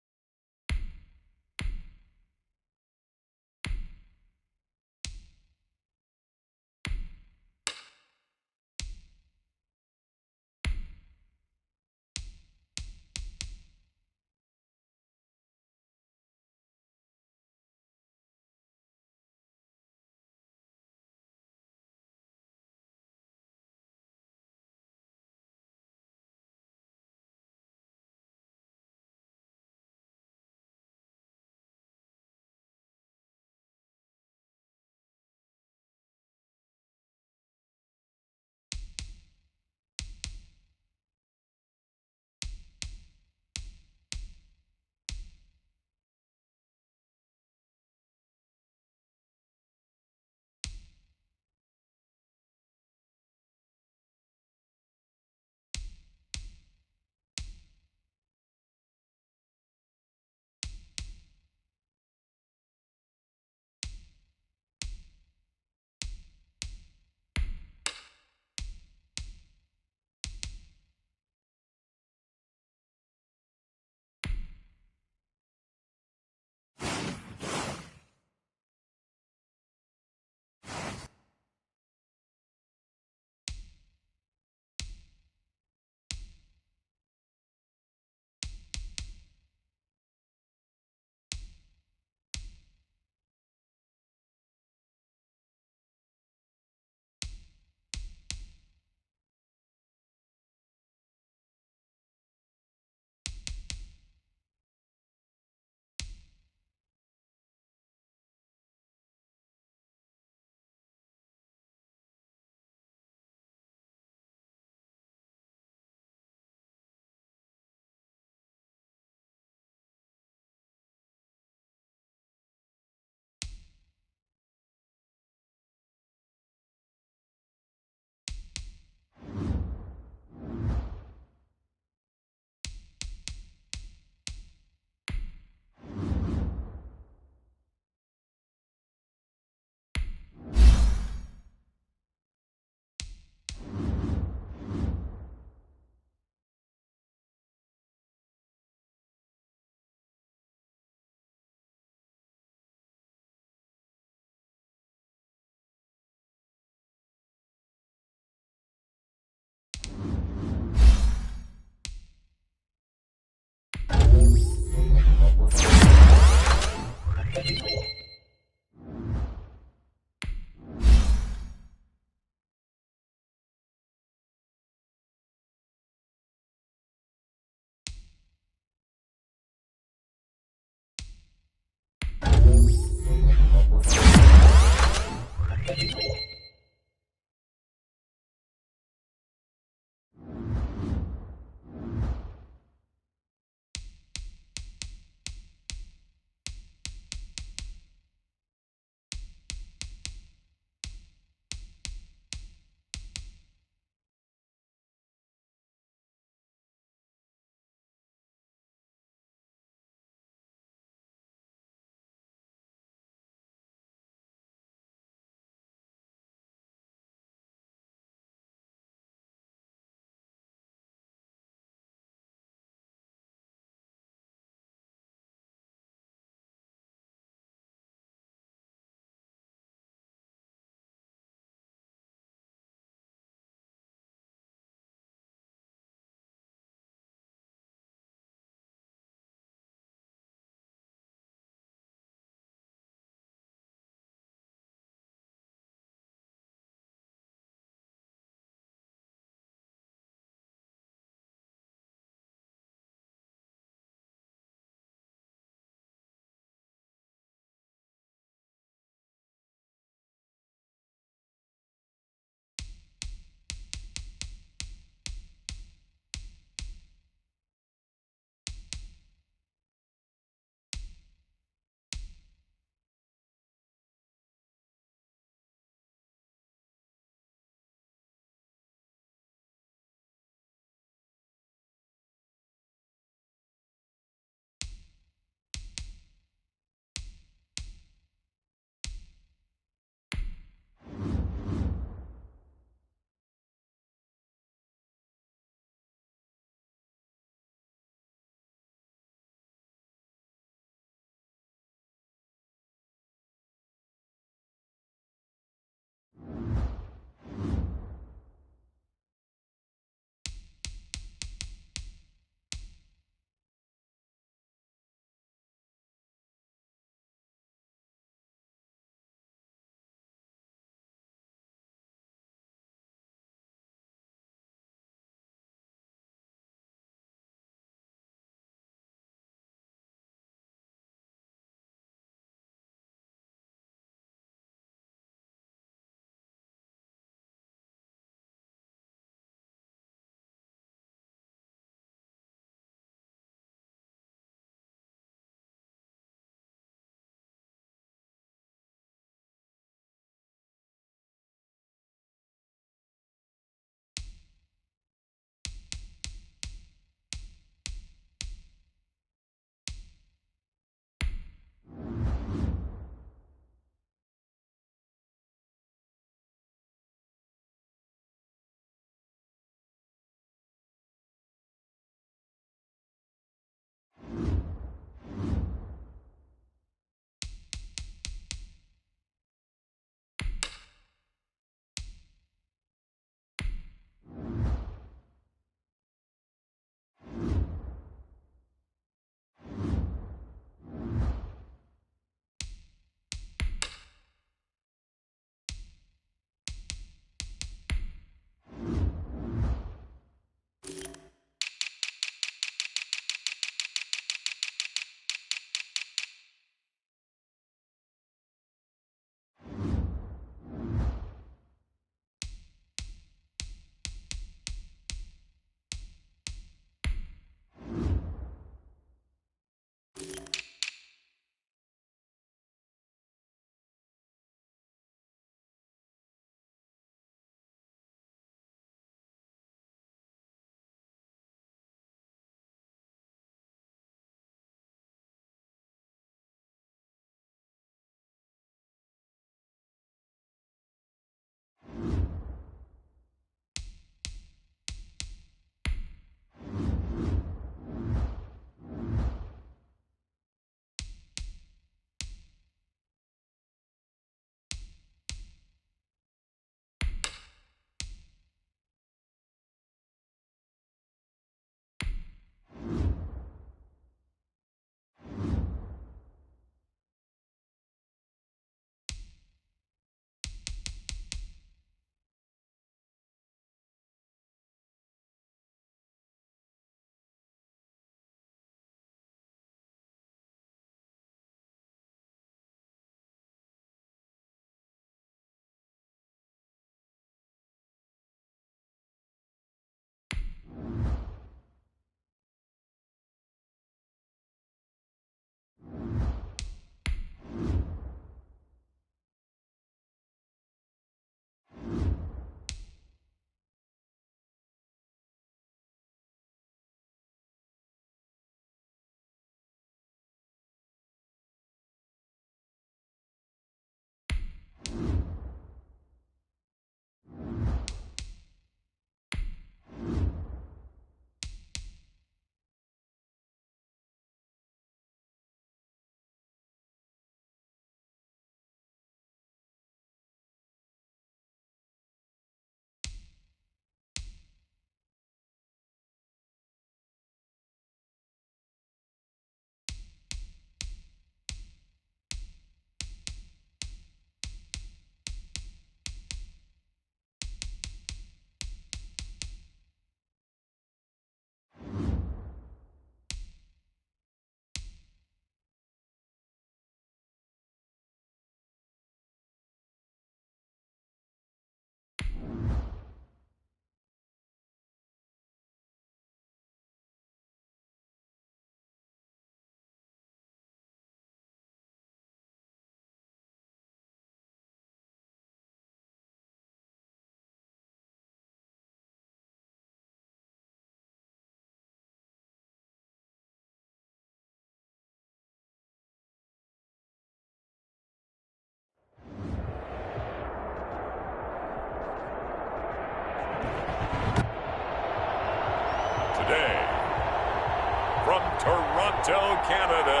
Canada.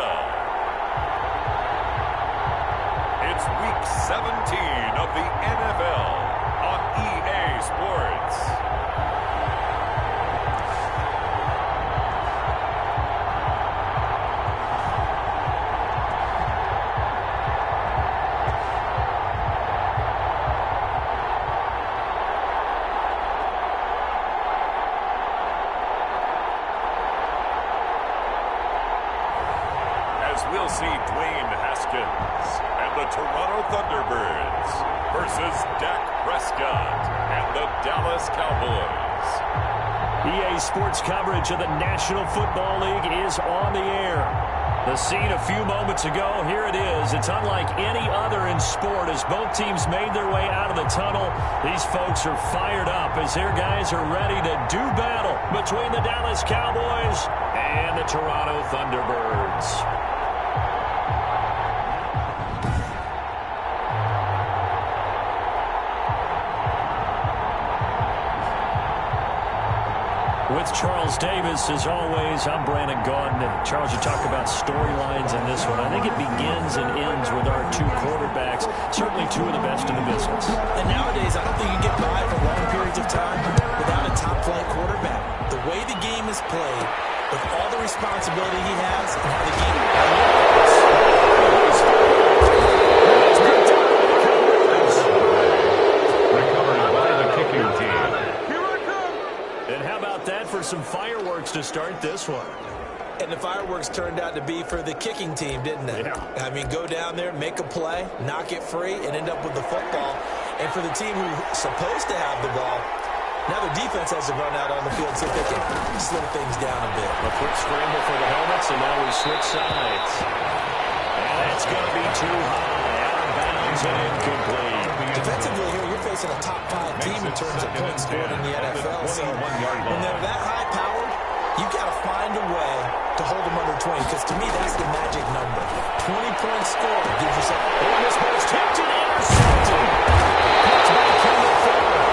It's Week 17 of the NFL on EA Sports. We'll see Dwayne Haskins and the Toronto Thunderbirds versus Dak Prescott and the Dallas Cowboys. EA Sports coverage of the National Football League is on the air. The scene a few moments ago, here it is. It's unlike any other in sport as both teams made their way out of the tunnel. These folks are fired up as their guys are ready to do battle between the Dallas Cowboys and the Toronto Thunderbirds. With Charles Davis, as always, I'm Brandon Gaudin. Charles, you talk about storylines in this one. I think it begins and ends with our two quarterbacks, certainly two of the best in the business. And nowadays, I don't think you can get by for long periods of time without a top-flight quarterback. The way the game is played, with all the responsibility he has, and how the game recovered by the kicking team. And how about that for some fireworks to start this one? And the fireworks turned out to be for the kicking team, didn't it? Yeah. I mean, go down there, make a play, knock it free, and end up with the football. And for the team who's supposed to have the ball, now the defense has to run out on the field so they can slow things down a bit. A quick scramble for the helmets, and now we switch sides. And that's going to be too high, out of bounds and incomplete. Defensively here, you're facing a top-5 team in terms of points scored in the NFL. So when they're that high-powered, you've got to find a way to hold them under 20, because to me, that's the magic number. 20 points scored gives you something. Oh, this ball's tipped and intercepted. That's by Kendall Fuller.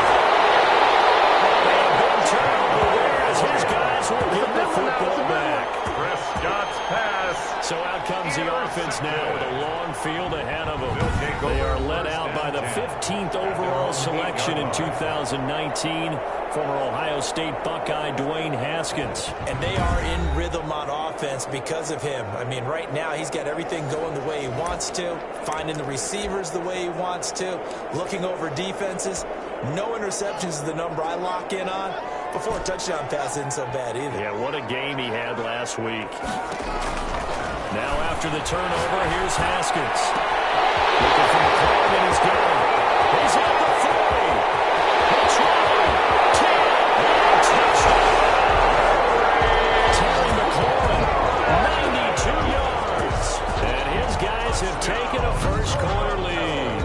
A big turnover there as his guys will get the football back. Prescott's pass. So out comes the offense now with a long field ahead of them. They are led out by the 15th overall selection in 2019. Former Ohio State Buckeye Dwayne Haskins. And they are in rhythm on offense because of him. I mean, right now, he's got everything going the way he wants to, finding the receivers the way he wants to, looking over defenses. No interceptions is the number I lock in on. Before a touchdown pass isn't so bad either. Yeah, what a game he had last week. Now after the turnover, here's Haskins. Looking for the call, and he's got it. He's at the 40. He's running. 10. And touchdown. Terry McLaurin, 92 yards. And his guys have taken a first-quarter lead.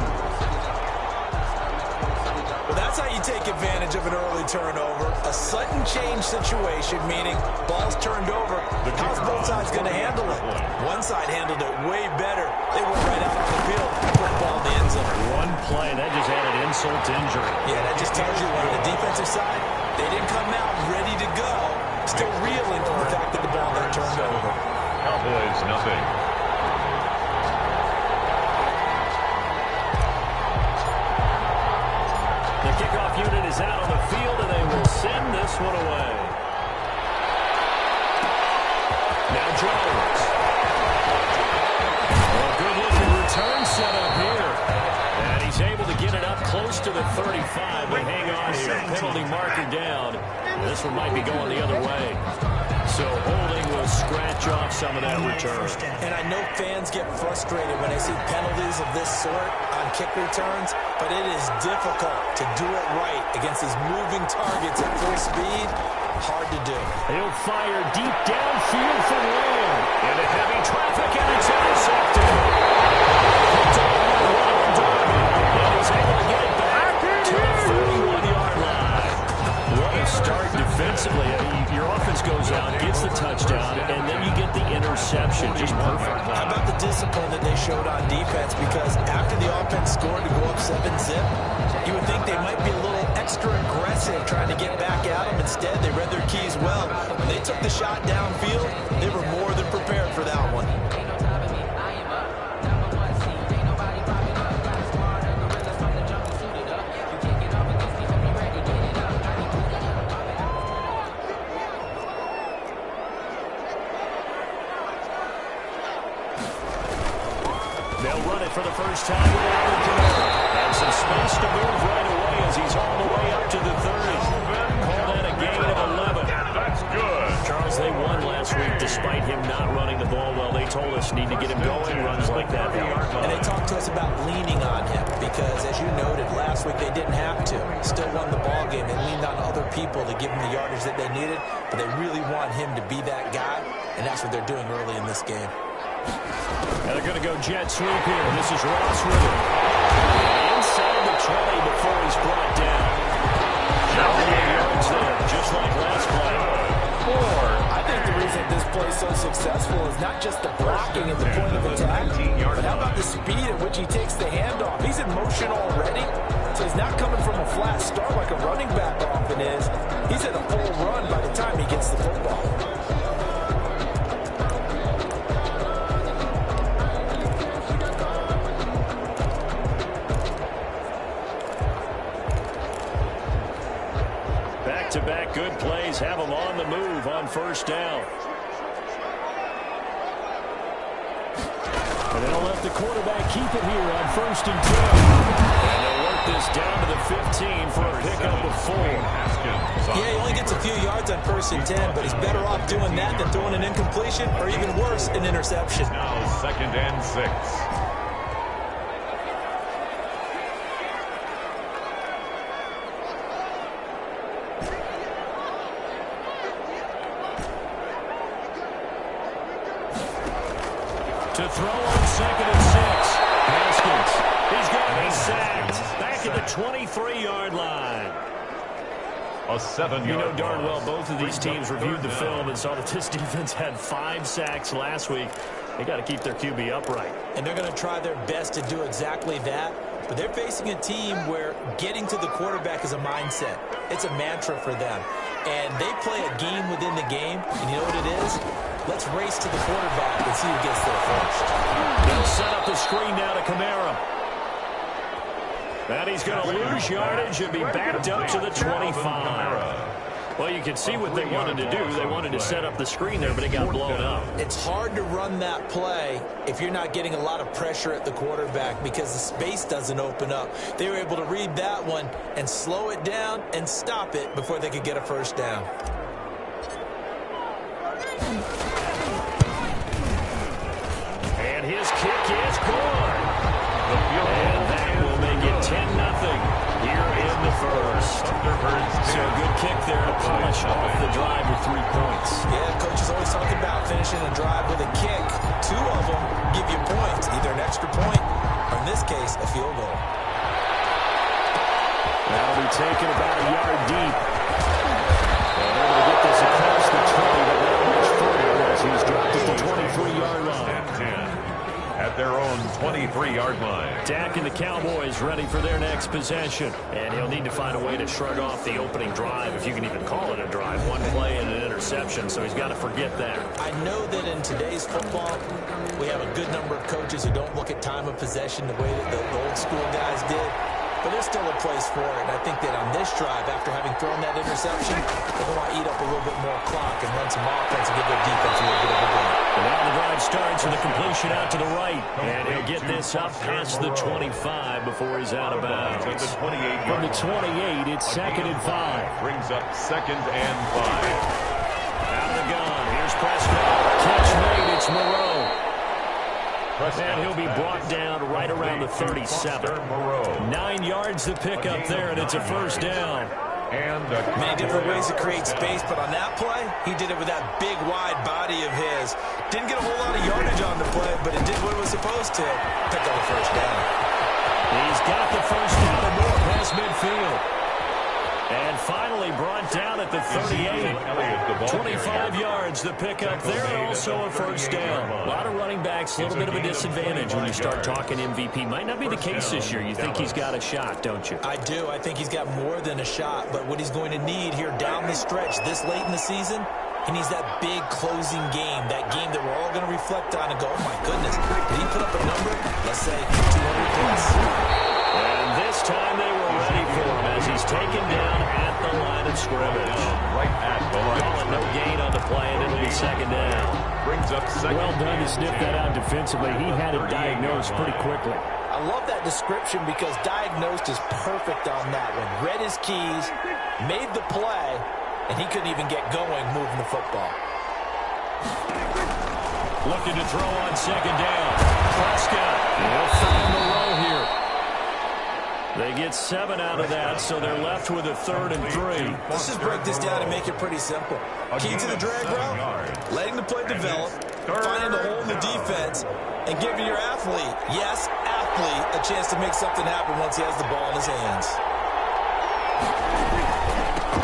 Well, that's how you take advantage of an early turnover. A sudden change situation, meaning ball's turned over. How's both sides going to handle it? One side handled it way better. They went right out on the field, put the ball in the end zone. One play, that just added insult to injury. Yeah, that just tells you on the defensive side, they didn't come out ready to go. Still reeling from the fact that the ball got turned over. Cowboys, nothing. The kickoff unit is out on the field, and they will send this one away. Now Jones. A good-looking return set up here. And he's able to get it up close to the 35, but hang on here. Penalty marker down. This one might be going the other way. So holding will scratch off some of that return. And I know fans get frustrated when they see penalties of this sort on kick returns, but it is difficult to do it right against these moving targets at full speed. Hard to do. He'll fire deep downfield for Lamb. Into heavy traffic, and it's intercepted. Picked up by Ron Darby. And he's able to get it back to the 41-yard line. What a start defensively. I mean, your offense goes out, gets the touchdown, and then you get the interception. Just perfect. How about the discipline that they showed on defense? Because after the offense scored to go up 7-zip, you would think they might be a little extra aggressive aggressive, trying to get back at them. Instead, they read their keys well. When they took the shot downfield, they were more than prepared for that one. They'll run it for the first time with Alvin Kamara. And some space to move right away as he's all the way up to the 30. Call that a gain of 11. That's good. Charles, they won last week despite him not running the ball well. They told us need to get him going. Runs like that. And they talked to us about leaning on him because, as you noted, last week they didn't have to. Still won the ball game. They leaned on other people to give them the yardage that they needed, but they really want him to be that guy, and that's what they're doing early in this game. And they're going to go jet sweep here. This is Ross with it. Inside the 20 before he's brought down. 7 yards there, just like last play. I think the reason this play is so successful is not just the blocking at the point of attack, but how about the speed at which he takes the handoff? He's in motion already, so he's not coming from a flat start like a running back often is. He's in a full run by the time he gets the football. Back-to-back good plays have them on the move on first down. And they'll let the quarterback keep it here on 1st and 10. And they'll work this down to the 15 for a pickup of 4. Yeah, he only gets a few yards on 1st and 10, but he's better off doing that than throwing an incompletion or even worse, an interception. Now 2nd and 6. To throw on 2nd and 6. Haskins. He's going to be sacked. Back at the 23-yard line. A 7-yard. You know darn well both of these teams reviewed the film and saw that this defense had 5 sacks last week. They got to keep their QB upright. And they're going to try their best to do exactly that. But they're facing a team where getting to the quarterback is a mindset. It's a mantra for them. And they play a game within the game. And you know what it is? Let's race to the quarterback and see who gets there first. They'll set up the screen now to Kamara. And he's going to lose yardage and be backed up to the 25. Well, you can see what they wanted to do. They wanted to set up the screen there, but it got blown up. It's hard to run that play if you're not getting a lot of pressure at the quarterback because the space doesn't open up. They were able to read that one and slow it down and stop it before they could get a first down. And his kick is good. And that will make it 10-0 here in the first. So a good kick there to polish off the drive with 3 points. Yeah, coaches always talk about finishing a drive with a kick. 2 of them give you points, either an extra point or, in this case, a field goal. That'll be taken about a yard deep. And they're going to get this across the 20, but not much further as he's dropped at the 23-yard line. At their own 23-yard line. Dak and the Cowboys ready for their next possession. And he'll need to find a way to shrug off the opening drive, if you can even call it a drive. 1 play and an interception, so he's got to forget that. I know that in today's football, we have a good number of coaches who don't look at time of possession the way that the old school guys did. But there's still a place for it. And I think that on this drive, after having thrown that interception, they're going to eat up a little bit more clock and run some offense and give their defense a little bit of a break. And now the drive starts with a completion out to the right. And he'll get this up past the 25 before he's out of bounds. From the 28, it's 2nd and 5. Brings up 2nd and 5. Out of the gun. Here's Prescott. Catch made. It's Moreau. And he'll be brought down right around the 37. 9 yards to pick up there, and it's a first down. Many different ways to create space, but on that play, he did it with that big, wide body of his. Didn't get a whole lot of yardage on the play, but it did what it was supposed to. Picked up a first down. He's got the first down and more past midfield. And finally brought brought down at the 38. 25 yards, the pickup there, and also a first down. A lot of running backs, a little bit of a disadvantage when you start talking MVP. Might not be the case this year. You think he's got a shot, don't you? I do. I think he's got more than a shot, but what he's going to need here down the stretch this late in the season, he needs that big closing game, that game that we're all going to reflect on and go, oh, my goodness, did he put up a number? Let's say 200 plus. And this time they were ready for him as he's taken down at the line of scrimmage. Right at the line. Calling no gain on the play, and it'll be second down. Brings up second. Well done to sniff that out defensively. He had it diagnosed pretty quickly. I love that description because diagnosed is perfect on that one. Read his keys, made the play, and he couldn't even get going moving the football. Looking to throw on second down. Prescott will find the row here. They get 7 out of that, so they're left with a 3rd and 3. Let's just break this down and make it pretty simple. Key to the drag route, letting the play develop, finding the hole in the defense, and giving your athlete, yes, athlete, a chance to make something happen once he has the ball in his hands.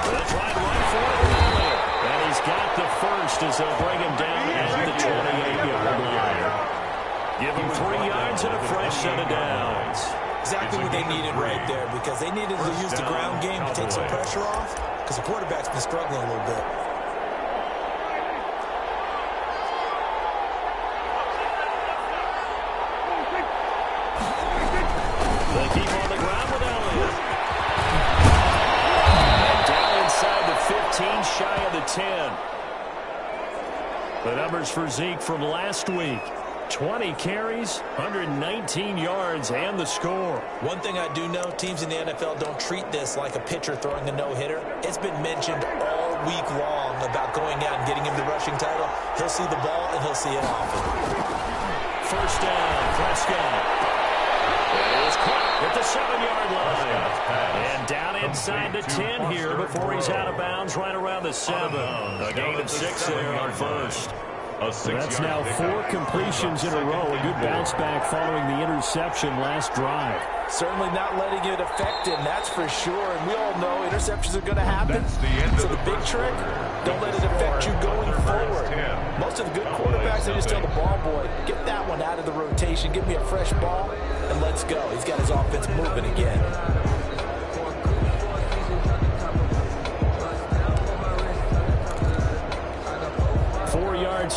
They'll try and run for it. And he's got the first as they'll bring him down at the 28-yard line. Give him 3 yards and a fresh set of downs. Exactly what they needed right there, because they needed to use the ground game to take some pressure off, because the quarterback's been struggling a little bit. They keep on the ground with Elliott. And down inside the 15, shy of the 10. The numbers for Zeke from last week. 20 carries, 119 yards, and the score. One thing I do know, teams in the NFL don't treat this like a pitcher throwing a no-hitter. It's been mentioned all week long about going out and getting him the rushing title. He'll see the ball, and he'll see it often. First down, Prescott. It is caught at the 7-yard line. And down inside the 10 here before he's out of bounds right around the 7. A gain of 6 there on first. That's now 4 completions in a row. A good bounce back following the interception last drive. Certainly not letting it affect him, that's for sure. And we all know interceptions are going to happen. So the big trick, don't let it affect you going forward. Most of the good quarterbacks, they just tell the ball boy, get that one out of the rotation, give me a fresh ball, and let's go. He's got his offense moving again.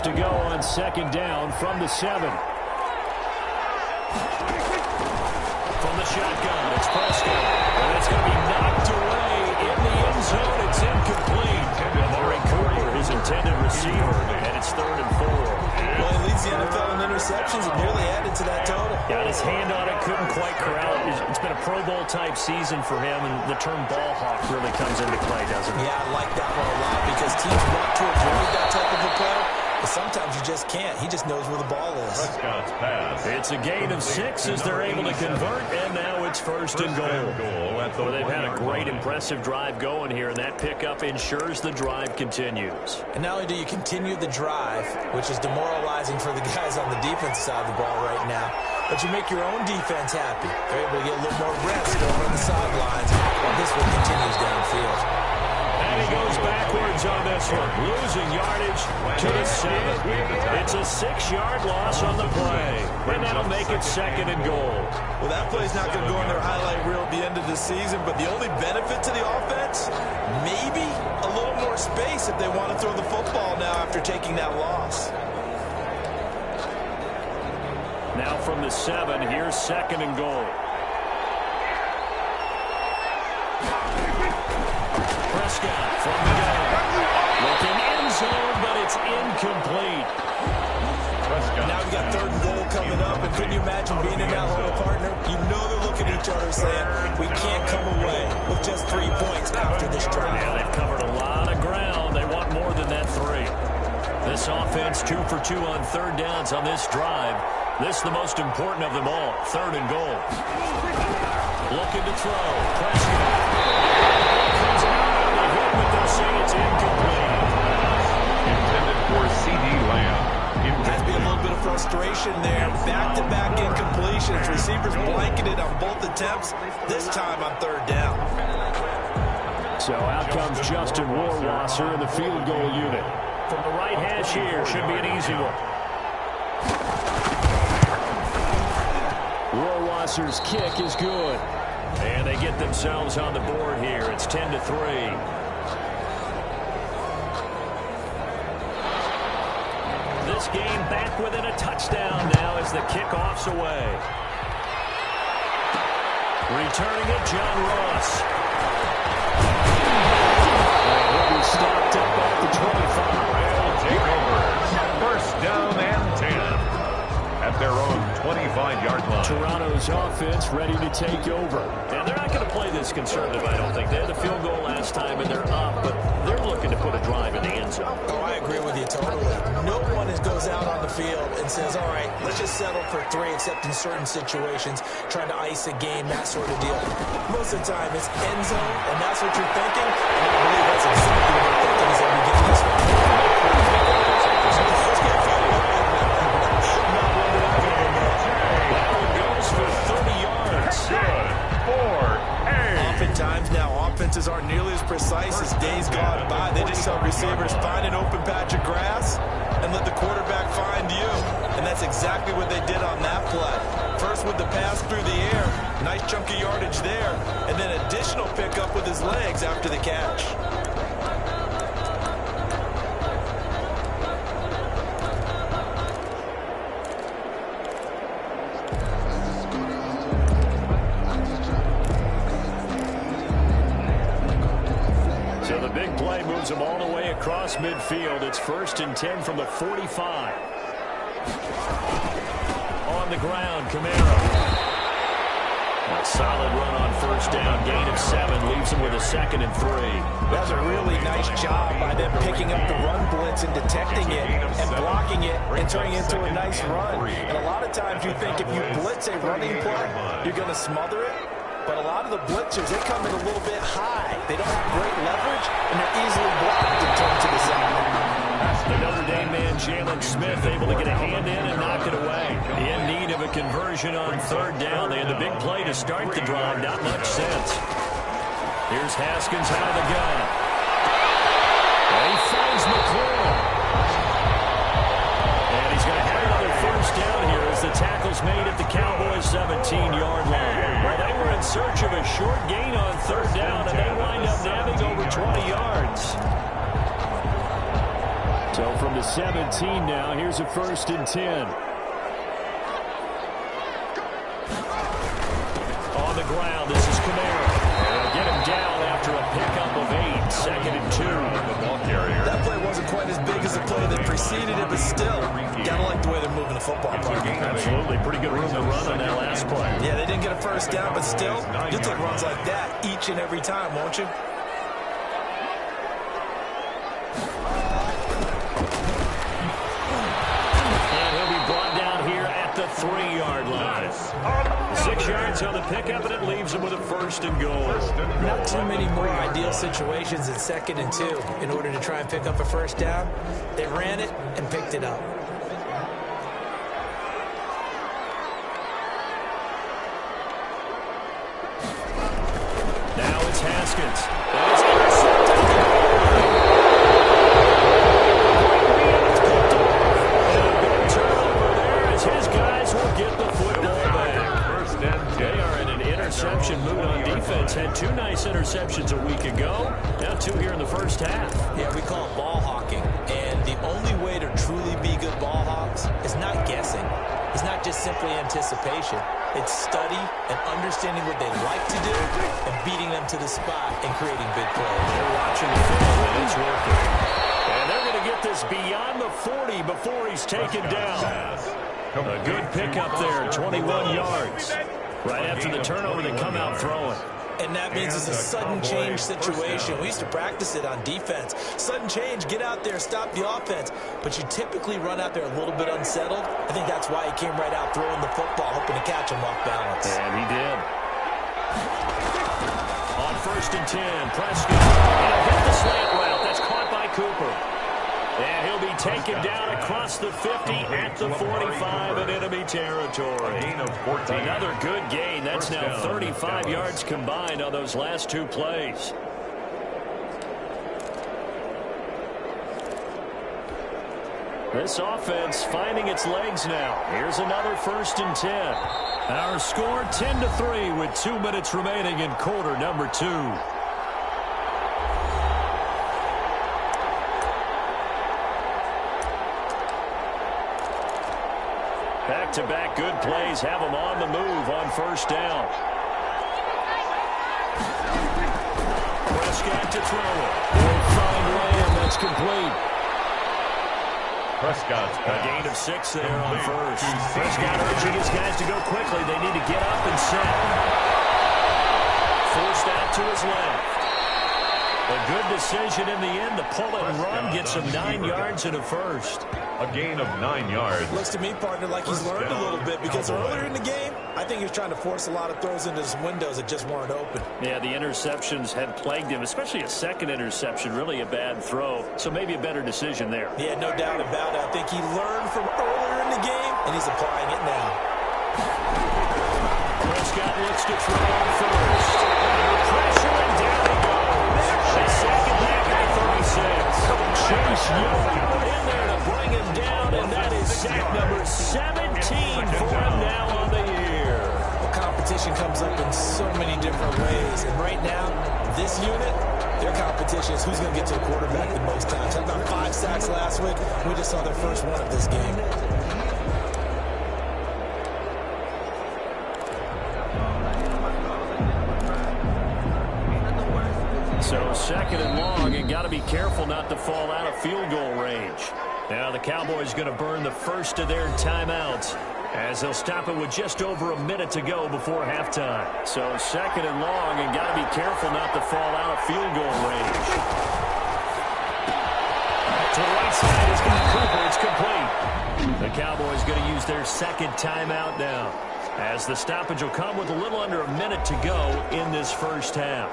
To go on second down from the 7. From the shotgun, it's Prescott. And it's going to be knocked away in the end zone. It's incomplete. Amari Cooper, his intended receiver, and it's 3rd and 4. Well, he leads the NFL in interceptions and nearly added to that total. Got his hand on it, couldn't quite corral it. It's been a Pro Bowl-type season for him, and the term ball hawk really comes into play, doesn't it? Yeah, I like that one a lot because teams want to avoid that type of a play. But sometimes you just can't. He just knows where the ball is. Prescott's pass. It's a gain of 6 as they're able to convert, and now it's 1st and goal. Well, they've had a great, impressive drive going here, and that pickup ensures the drive continues. And not only do you continue the drive, which is demoralizing for the guys on the defensive side of the ball right now, but you make your own defense happy. They're able to get a little more rest over on the sidelines while this one continues downfield. And he goes backwards on this one, losing yardage to the 7. It's a 6-yard loss on the play, and that'll make it 2nd and goal. Well, that play's not going to go on their highlight reel at the end of the season, but the only benefit to the offense, maybe a little more space if they want to throw the football now after taking that loss. Now from the 7, here's 2nd and goal. Prescott from the gun. Looking end zone, but it's incomplete. Now we got 3rd and goal coming up, and couldn't you imagine being in that hole, partner? You know they're looking at each other saying, we can't come away with just 3 points after this drive. Yeah, they've covered a lot of ground. They want more than that 3. This offense 2 for 2 on 3rd downs on this drive. This is the most important of them all, 3rd and goal. Looking to throw. Prescott. Comes out on the hit, but they'll say it's incomplete. Intended for C.D. Lamb. Has been a little bit of frustration there. Back-to-back incompletions. Receivers blanketed on both attempts, this time on 3rd down. So out comes Justin Warwasser in the field goal unit. From the right hash here, should be an easy one. Warwasser's kick is good. And they get themselves on the board here. It's 10-3. This game back within a touchdown now as the kickoff's away. Returning it, John Ross. And he'll be stopped up at the 25. They'll take over. First down and 10. At their own 25-yard line. Toronto's offense ready to take over. And they're not going to play this conservative, I don't think. They had the field goal last time, and they're up, but they're looking to put a drive in the end zone. Oh, I agree with you totally. No one goes out on the field and says, all right, let's just settle for 3, except in certain situations, trying to ice a game, that sort of deal. Most of the time, it's end zone, and that's what you're thinking. And I believe that's exactly what they're thinking as they begin this one. Oftentimes now, offenses aren't nearly as precise as days gone by. They just tell receivers, find an open patch of grass and let the quarterback find you. And that's exactly what they did on that play. First with the pass through the air, nice chunk of yardage there, and then additional pickup with his legs after the catch. Moves them all the way across midfield. It's 1st and 10 from the 45. On the ground, Camaro. A solid run on 1st down. Gain of 7 leaves them with a 2nd and 3. That's a really nice job by them picking up the run blitz and detecting it and blocking it and turning it into a nice run. And a lot of times you think if you blitz a running play, you're going to smother it. But a lot of the blitzers, they come in a little bit high. They don't have great leverage, and they're easily blocked and turned to the side. The Notre Dame man, Jalen Smith, able to get a hand in and knock it away. In need of a conversion on 3rd down. They had the big play to start the drive. Not much sense. Here's Haskins out of the gun. And he finds McClure. And he's going to have another 1st down here as the tackle's made at the Cowboys' 17-yard line. Well, they were in search of a short gain on 3rd down, and they wind up nabbing over 20 yards. So from the 17 now, here's a 1st and 10. On the ground, this is Camaro. They'll get him down after a pickup of 8, 2nd and 2. The ball carrier. That play wasn't quite as big as the play that preceded it, but still, gotta like the way they're moving the football. Absolutely. Pretty good room to run on that last play. Yeah, they didn't get a 1st down, but still, you'll take runs like that each and every time, won't you? And he'll be brought down here at the 3-yard line. 6 yards on the pickup, and it leaves him with a 1st and goal. Not too many more ideal situations than 2nd and 2 in order to try and pick up a 1st down. They ran it and picked it up. Now it's Haskins. And it's intercepted. And a big turnover there as his guys will get the football back. 1st and 10. They are in an interception mood on defense. Had 2 nice interceptions a week ago. Now 2 here in the 1st half. Yeah, we call it ball hawking. And the only way to truly be good ball hawks is not guessing. It's not just simply anticipation. It's study and understanding what they like to do and beating them to the spot and creating big plays. They're watching the film, and it's working. And they're going to get this beyond the 40 before he's taken down. A good pickup there, 21 yards. Right after the turnover, they come out throwing. And that means it's a sudden change situation. We used to practice it on defense. Sudden change, get out there, stop the offense. But you typically run out there a little bit unsettled. I think that's why he came right out throwing the football, hoping to catch him off balance. And he did. On 1st and 10, Prescott. And hit the slant route. That's caught by Cooper. And he'll be taken down across the 50 at the 45 in enemy territory. Another good gain. That's now 35 yards combined on those last 2 plays. This offense finding its legs now. Here's another 1st and 10. Our score 10-3 with 2 minutes remaining in quarter number 2. Back-to-back good plays have them on the move on 1st down. Prescott to throw it. They'll find Lamb. That's complete. Prescott's A gain of 6 there on 1st. Prescott urging his guys to go quickly. They need to get up and set. Forced out to his left. A good decision in the end. The pull and run gets him 9 yards and a 1st. A gain of 9 yards. Looks to me, partner, like he's learned a little bit because earlier in the game, I think he was trying to force a lot of throws into his windows that just weren't open. Yeah, the interceptions had plagued him, especially a second interception, really a bad throw. So maybe a better decision there. Yeah, no doubt about it. I think he learned from earlier in the game, and he's applying it now. Prescott looks to throw on 1st. Under pressure, and down he goes. The second back at 36. Chase Young in there to bring him down, and that is sack number 17 for him now on the year. Well, competition comes up in so many different ways, and right now, this unit, their competition is who's going to get to the quarterback the most times. Had about 5 sacks last week. We just saw their first one of this game. So 2nd and long, and got to be careful not to fall out of field goal range. Now the Cowboys going to burn the first of their timeouts as they'll stop it with just over a minute to go before halftime. So 2nd and long, and got to be careful not to fall out of field goal range. To the right side is got Cooper. It's complete. The Cowboys going to use their 2nd timeout now as the stoppage will come with a little under a minute to go in this first half.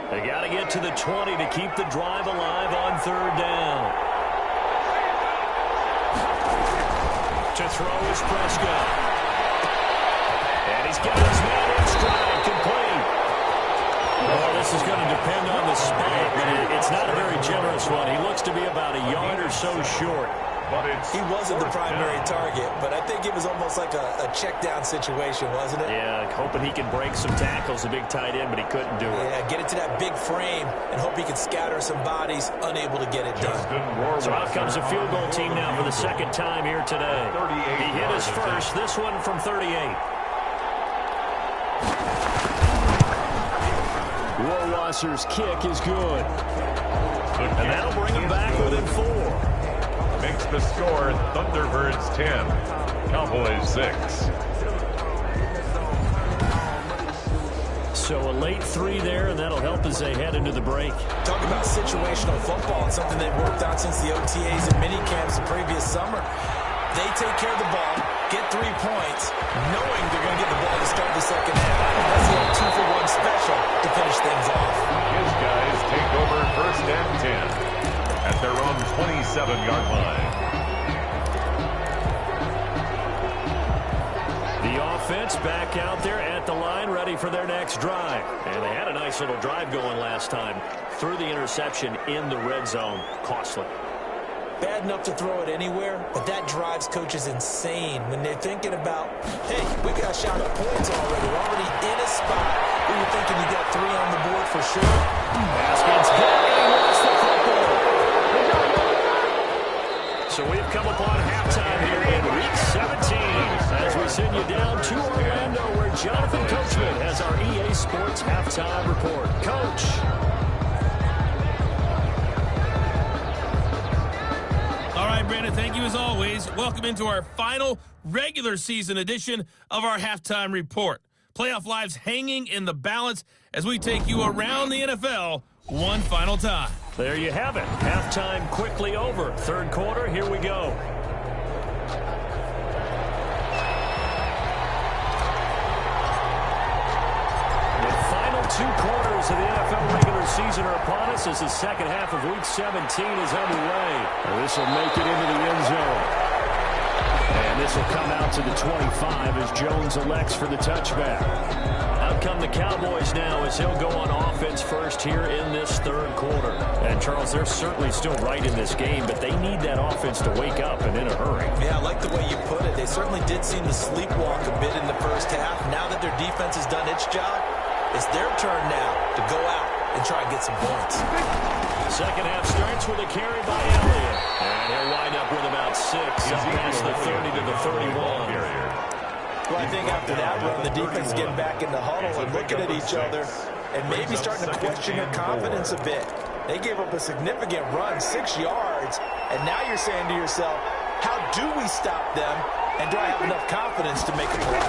They got to get to the 20 to keep the drive alive on 3rd down. To throw is Prescott. And he's got his man in stride, complete. Well, this is going to depend on the spot, but it's not a very generous one. He looks to be about a yard or so short. He wasn't the primary target, but I think it was almost like a check-down situation, wasn't it? Yeah, hoping he can break some tackles, a big tight end, but he couldn't do it. Yeah, get it to that big frame and hope he can scatter some bodies, unable to get it done. So out comes a field goal team now for the 2nd time here today. He hit his first, this one from 38. Rohrwasser's kick is good. And that'll bring him back within 4. Makes the score Thunderbirds 10, Cowboys 6. So a late 3 there, and that'll help as they head into the break. Talk about situational football. It's something they've worked on since the OTAs and mini camps the previous summer. They take care of the ball, get 3 points, knowing they're going to get the ball to start the 2nd half. That's the old 2-for-1 special to finish things off. His guys take over 1st and 10. At their own 27-yard line. The offense back out there at the line, ready for their next drive. And they had a nice little drive going last time. Threw the interception in the red zone. Costly. Bad enough to throw it anywhere, but that drives coaches insane when they're thinking about, hey, we got a shot at points already. We're already in a spot where you're thinking you got 3 on the board for sure. Basket's good, and he lost the football. So we've come upon halftime here in Week 17 as we send you down to Orlando where Jonathan Coachman has our EA Sports Halftime Report. Coach. All right, Brandon, thank you as always. Welcome into our final regular season edition of our Halftime Report. Playoff lives hanging in the balance as we take you around the NFL one final time. There you have it. Halftime quickly over. 3rd quarter, here we go. The final 2 quarters of the NFL regular season are upon us as the 2nd half of Week 17 is underway. This will make it into the end zone. And this will come out to the 25 as Jones elects for the touchback. Now out come the Cowboys now as he'll go on offense first here in this third quarter. And, Charles, they're certainly still right in this game, but they need that offense to wake up and in a hurry. Yeah, I like the way you put it. They certainly did seem to sleepwalk a bit in the first half. Now that their defense has done its job, it's their turn now to go out and try and get some points. Second half starts with a carry by Elliott. And he'll wind up with about 6, up past the 30 to the 31. Well, I think after that run, the defense getting back in the huddle and looking at each other and maybe starting to question their confidence a bit. They gave up a significant run, 6 yards, and now you're saying to yourself, how do we stop them, and do I have enough confidence to make a play?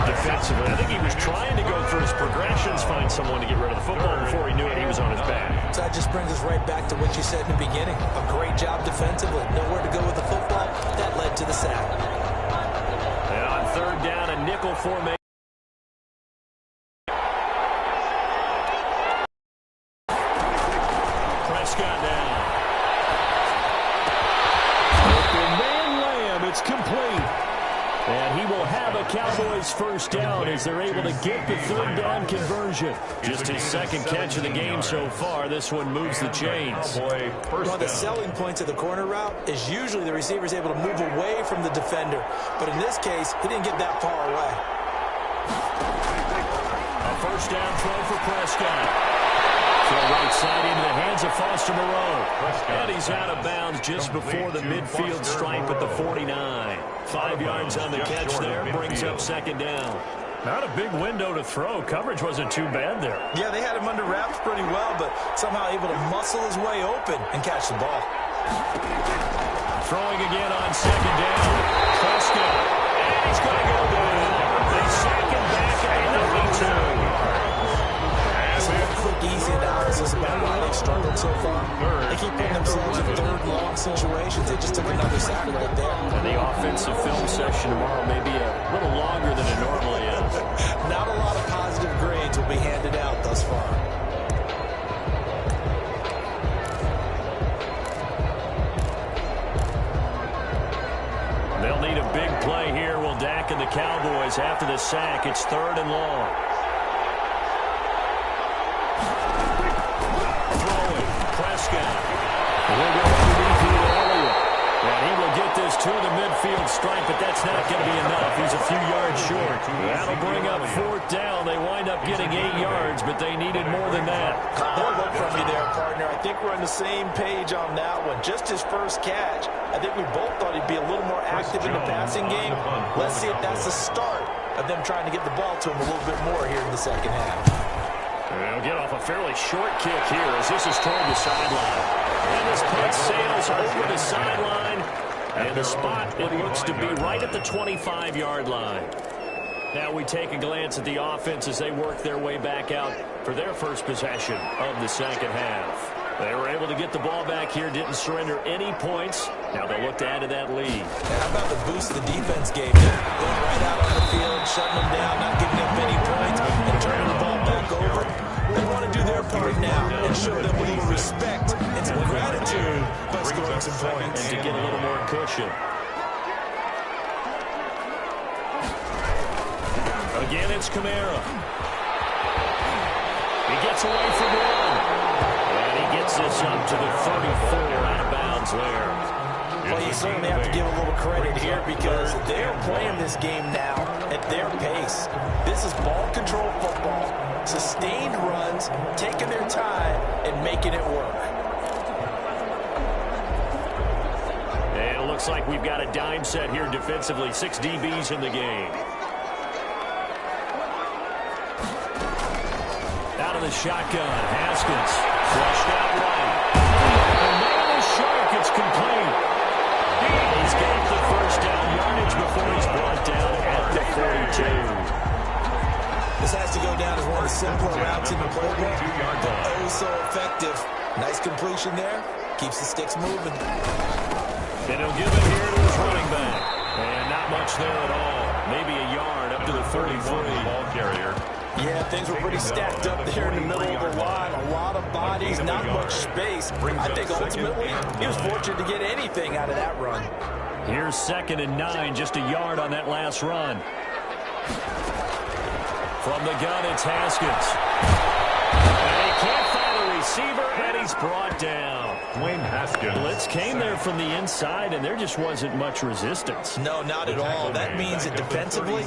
Defensively. I think he was trying to go through his progressions, find someone to get rid of the football before he knew it. He was on his back. So that just brings us right back to what you said in the beginning. A great job defensively. Nowhere to go with the football. That led to the sack. And on third down, a nickel formation. Prescott now. Open man Lamb. It's complete. And he will have a Cowboys first down as they're able to get the third down conversion. Just his second catch of the game so far. This one moves the chains. One of the selling points of the corner route is usually the receiver is able to move away from the defender. But in this case, he didn't get that far away. A first down throw for Prescott. Throw right side into the hands of Foster Moreau. And he's out of bounds just before the midfield stripe at the 49. 5 yards on the catch there. Brings up second down. Not a big window to throw. Coverage wasn't too bad there. Yeah, they had him under wraps pretty well, but somehow able to muscle his way open and catch the ball. Throwing again on second down. Prescott. And he's going to go down. They sack him back at the 32. Quick, easy analysis about why they've struggled so far. They keep putting themselves in third long situations. They just took another sack right there. And the offensive film session tomorrow may be a little longer than it normally is. Not a lot of positive grades will be handed out thus far. They'll need a big play here. Will Dak and the Cowboys after the sack. It's third and long. We'll go underneath here to Elliott. And he will get this to the midfield stripe, but that's not going to be enough. He's a few yards short. That'll bring up fourth down. They wind up getting 8 yards, but they needed more than that. Good look from you there, partner. I think we're on the same page on that one. Just his first catch. I think we both thought he'd be a little more active in the passing game. Let's see if that's the start of them trying to get the ball to him a little bit more here in the second half. They'll get off a fairly short kick here as this is toward the sideline. And this punt sails over the sideline. And the spot, it looks to be right at the 25-yard line. Now we take a glance at the offense as they work their way back out for their first possession of the second half. They were able to get the ball back here, didn't surrender any points. Now they'll look to add to that lead. How about the boost the defense gave them? Going right out on the field, shutting them down, not giving them any points, and turning the ball back over. They want to do their part now and show them a little respect and some gratitude by scoring some points. And to get a little more cushion. Again, it's Kamara. He gets away from one. And he gets this up to the 34, out of bounds there. Well, you certainly have to give a little credit here because they're playing this game now at their pace. This is ball control football, sustained runs, taking their time, and making it work. And it looks like we've got a dime set here defensively. 6 DBs in the game. Out of the shotgun, Haskins. Flushed out right. The man is sharp. It's complete. He's got the first down yardage before he's brought down at the 42. This has to go down as one of the simpler routes in the playbook, but oh so effective. Nice completion there. Keeps the sticks moving. And he'll give it here to his running back. And not much there at all. Maybe a yard up to the 33. Ball carrier. Yeah, things were pretty stacked up there in the middle of the line. A lot of bodies, not much space. I think ultimately he was fortunate to get anything out of that run. Here's 2nd and 9, just a yard on that last run. From the gun, it's Haskins. And he can't find a receiver, and he's brought down. Dwayne Haskins. Blitz came there from the inside, and there just wasn't much resistance. No, not at all. That means that defensively,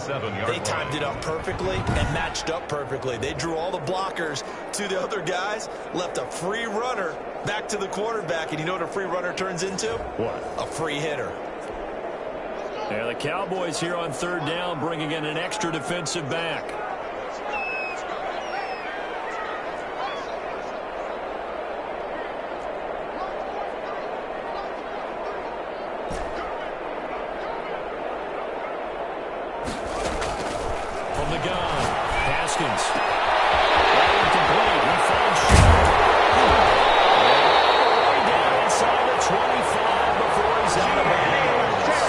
they timed it up perfectly and matched up perfectly. They drew all the blockers to the other guys, left a free runner back to the quarterback, and you know what a free runner turns into? What? A free hitter. Yeah, the Cowboys here on 3rd down, bringing in an extra defensive back. From the gun, Haskins. Incomplete. He finds Shaw. Down inside the 25 before he's out of bounds.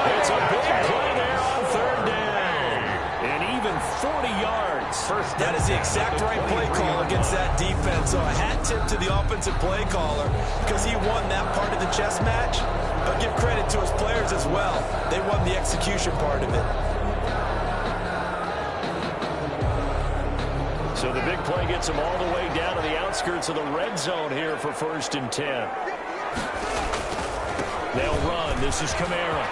It's a big play there on 3rd down. And even 40 yards. That is the exact right play call against that defense. So a hat tip to the offensive play caller because he won that part of the chess match. But give credit to his players as well. They won the execution part of it. So the big play gets them all the way down to the outskirts of the red zone here for 1st and 10. They'll run. This is Kamara.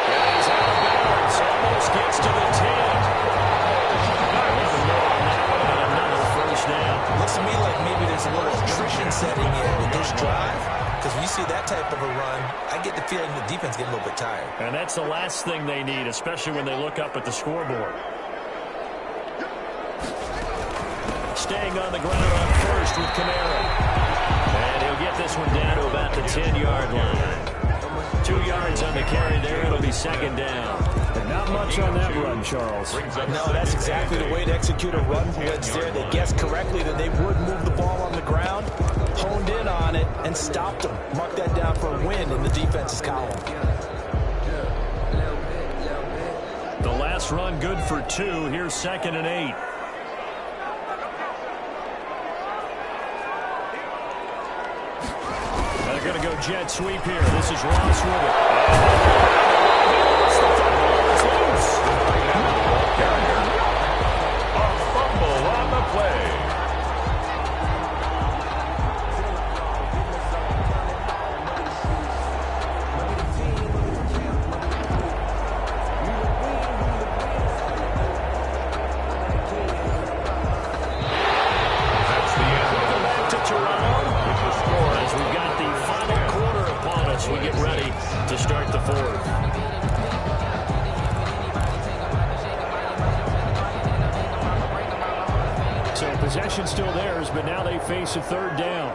And he's out of bounds. Almost gets to the 10. Another 1st down. Looks to me like maybe there's a little attrition setting in with this drive. Because when you see that type of a run, I get the feeling the defense getting a little bit tired. And that's the last thing they need, especially when they look up at the scoreboard. Staying on the ground on 1st with Kamara. And he'll get this one down to about the 10-yard line. 2 yards on the carry there. It'll be 2nd down. And not much on that run, Charles. No, that's exactly the way to execute a run blitz there. They guessed correctly that they would move the ball on the ground, honed in on it, and stopped them. Mark that down for a win in the defense's column. The last run good for 2. Here's 2nd and 8. They're going to go jet sweep here. This is Ross with it. A fumble on the play. That's the end. Welcome back to Toronto. With the score As we've got the final quarter upon us, we get ready to start the 4th. So possession still theirs, but now they face a 3rd down.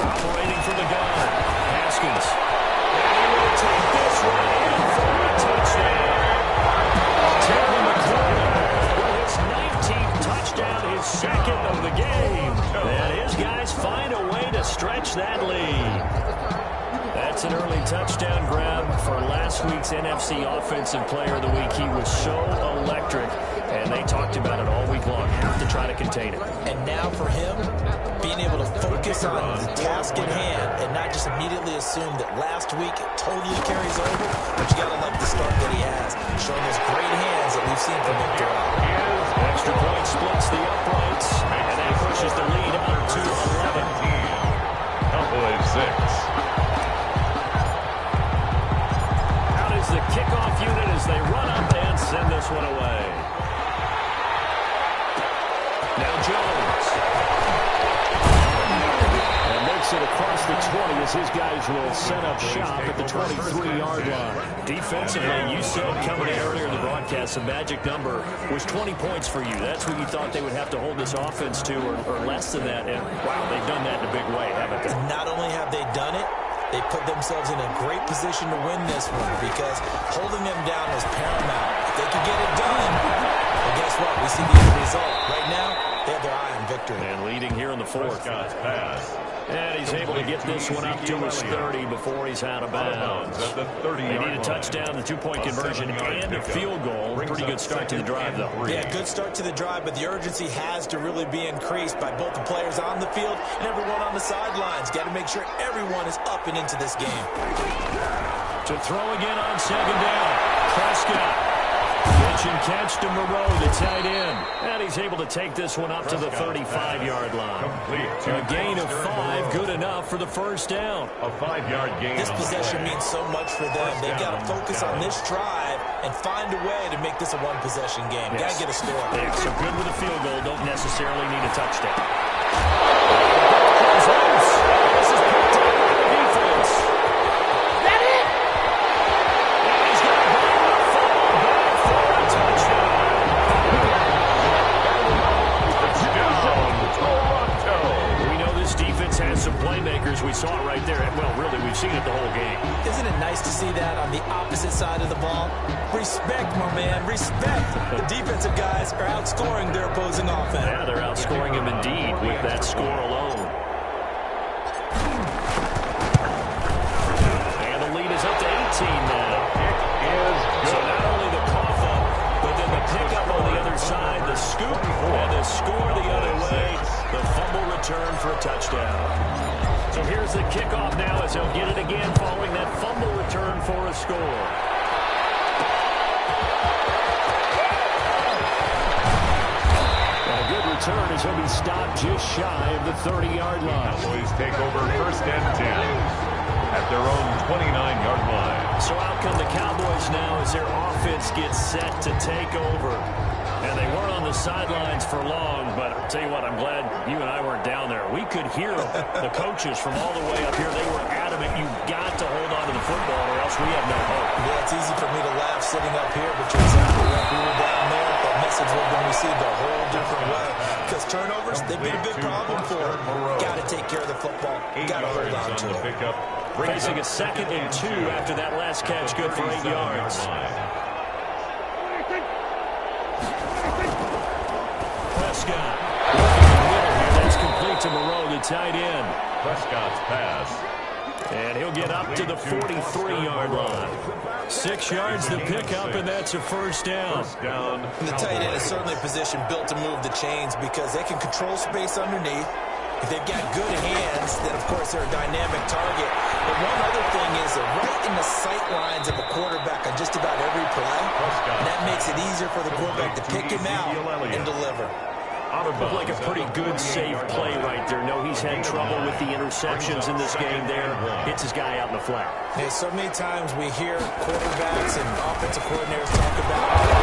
Operating from the gun, Haskins. And he will take this one in for a touchdown. Terry McLaurin with his 19th touchdown, his 2nd of the game. And his guys find a way to stretch that lead. That's an early touchdown grab for last week's NFC Offensive Player of the Week. He was so electric, and they talked about it all week long. Have to try to contain it. And now for him, being able to focus on the task at hand and not just immediately assume that last week it totally carries over, but you got to love the start that he has, showing those great hands that we've seen from him throughout. Extra point splits the uprights, and that pushes the lead out to 11. Cowboys 6. Out is the kickoff unit as they run up and send this one away. Now Jones. And makes it across the 20 as his guys will set up shop at the 23-yard line. Defensively, you said coming in earlier in the broadcast, the magic number was 20 points for you. That's what you thought they would have to hold this offense to, or less than that. And, wow, they've done that in a big way, haven't they? Not only have they done it, they put themselves in a great position to win this one because holding them down was paramount. If they could get it done, well, guess what? We see the end result. Right now, they have their eye on victory. And leading here in the fourth. And he's able to get this one up to his 30 before he's out of bounds. They need a touchdown, the two-point conversion, and a field goal. Pretty good start to the drive, though. Yeah, good start to the drive, but the urgency has to really be increased by both the players on the field and everyone on the sidelines. Got to make sure everyone is up and into this game. To throw again on second down. Prescott. Pitch and catch to Moreau, the tight end. And he's able to take this one up to the 35-yard line. A gain of 5, good enough for the first down. A 5-yard gain. This possession means so much for them. They've got to focus on this drive and find a way to make this a one-possession game. Got to get a score. Yeah, so good with a field goal, don't necessarily need a touchdown. This is picked up by the defense. That it? He's got a fall back for a touchdown. We know this defense has some playmakers. We saw it right there. Well, really, we've seen it the whole game. Isn't it nice to see that on the opposite side of the ball? Respect, my man, respect. The defensive guys are outscoring their opposing offense. Yeah, they're outscoring him indeed with that score alone. And the lead is up to 18 now. So not only the cough up, but then the pickup on the other side, the scoop, and the score the other way. The fumble return for a touchdown. So here's the kickoff now as he'll get it again following that fumble return for a score. A good return as he'll be stopped just shy of the 30-yard line. Cowboys take over first and 10 at their own 29-yard line. So out come the Cowboys now as their offense gets set to take over. And they weren't on the sidelines for long, but I'll tell you what, I'm glad you and I weren't down there. We could hear the coaches from all the way up here. They were adamant, you've got to hold on to the football or else we have no hope. Yeah, it's easy for me to laugh sitting up here, but you're exactly right. We were down there. That message would have been received a whole different way. Because turnovers, they've been a big problem for them. Got to take care of the football. Got to hold on to it. Facing a 2nd and 2 after that last catch, good for 8 yards. Prescott. That's complete to Moreau, the tight end. Prescott's pass. And he'll get up to the 43-yard line. 6 yards to pick up, and that's a first down. And the tight end is certainly a position built to move the chains because they can control space underneath. If they've got good hands, then, of course, they're a dynamic target. But one other thing is they're right in the sight lines of a quarterback on just about every play. And that makes it easier for the quarterback to pick him out and deliver. Looked like a pretty good, safe play right there. No, he's had trouble with the interceptions in this game there. Hits his guy out in the flat. Hey, so many times we hear quarterbacks and offensive coordinators talk about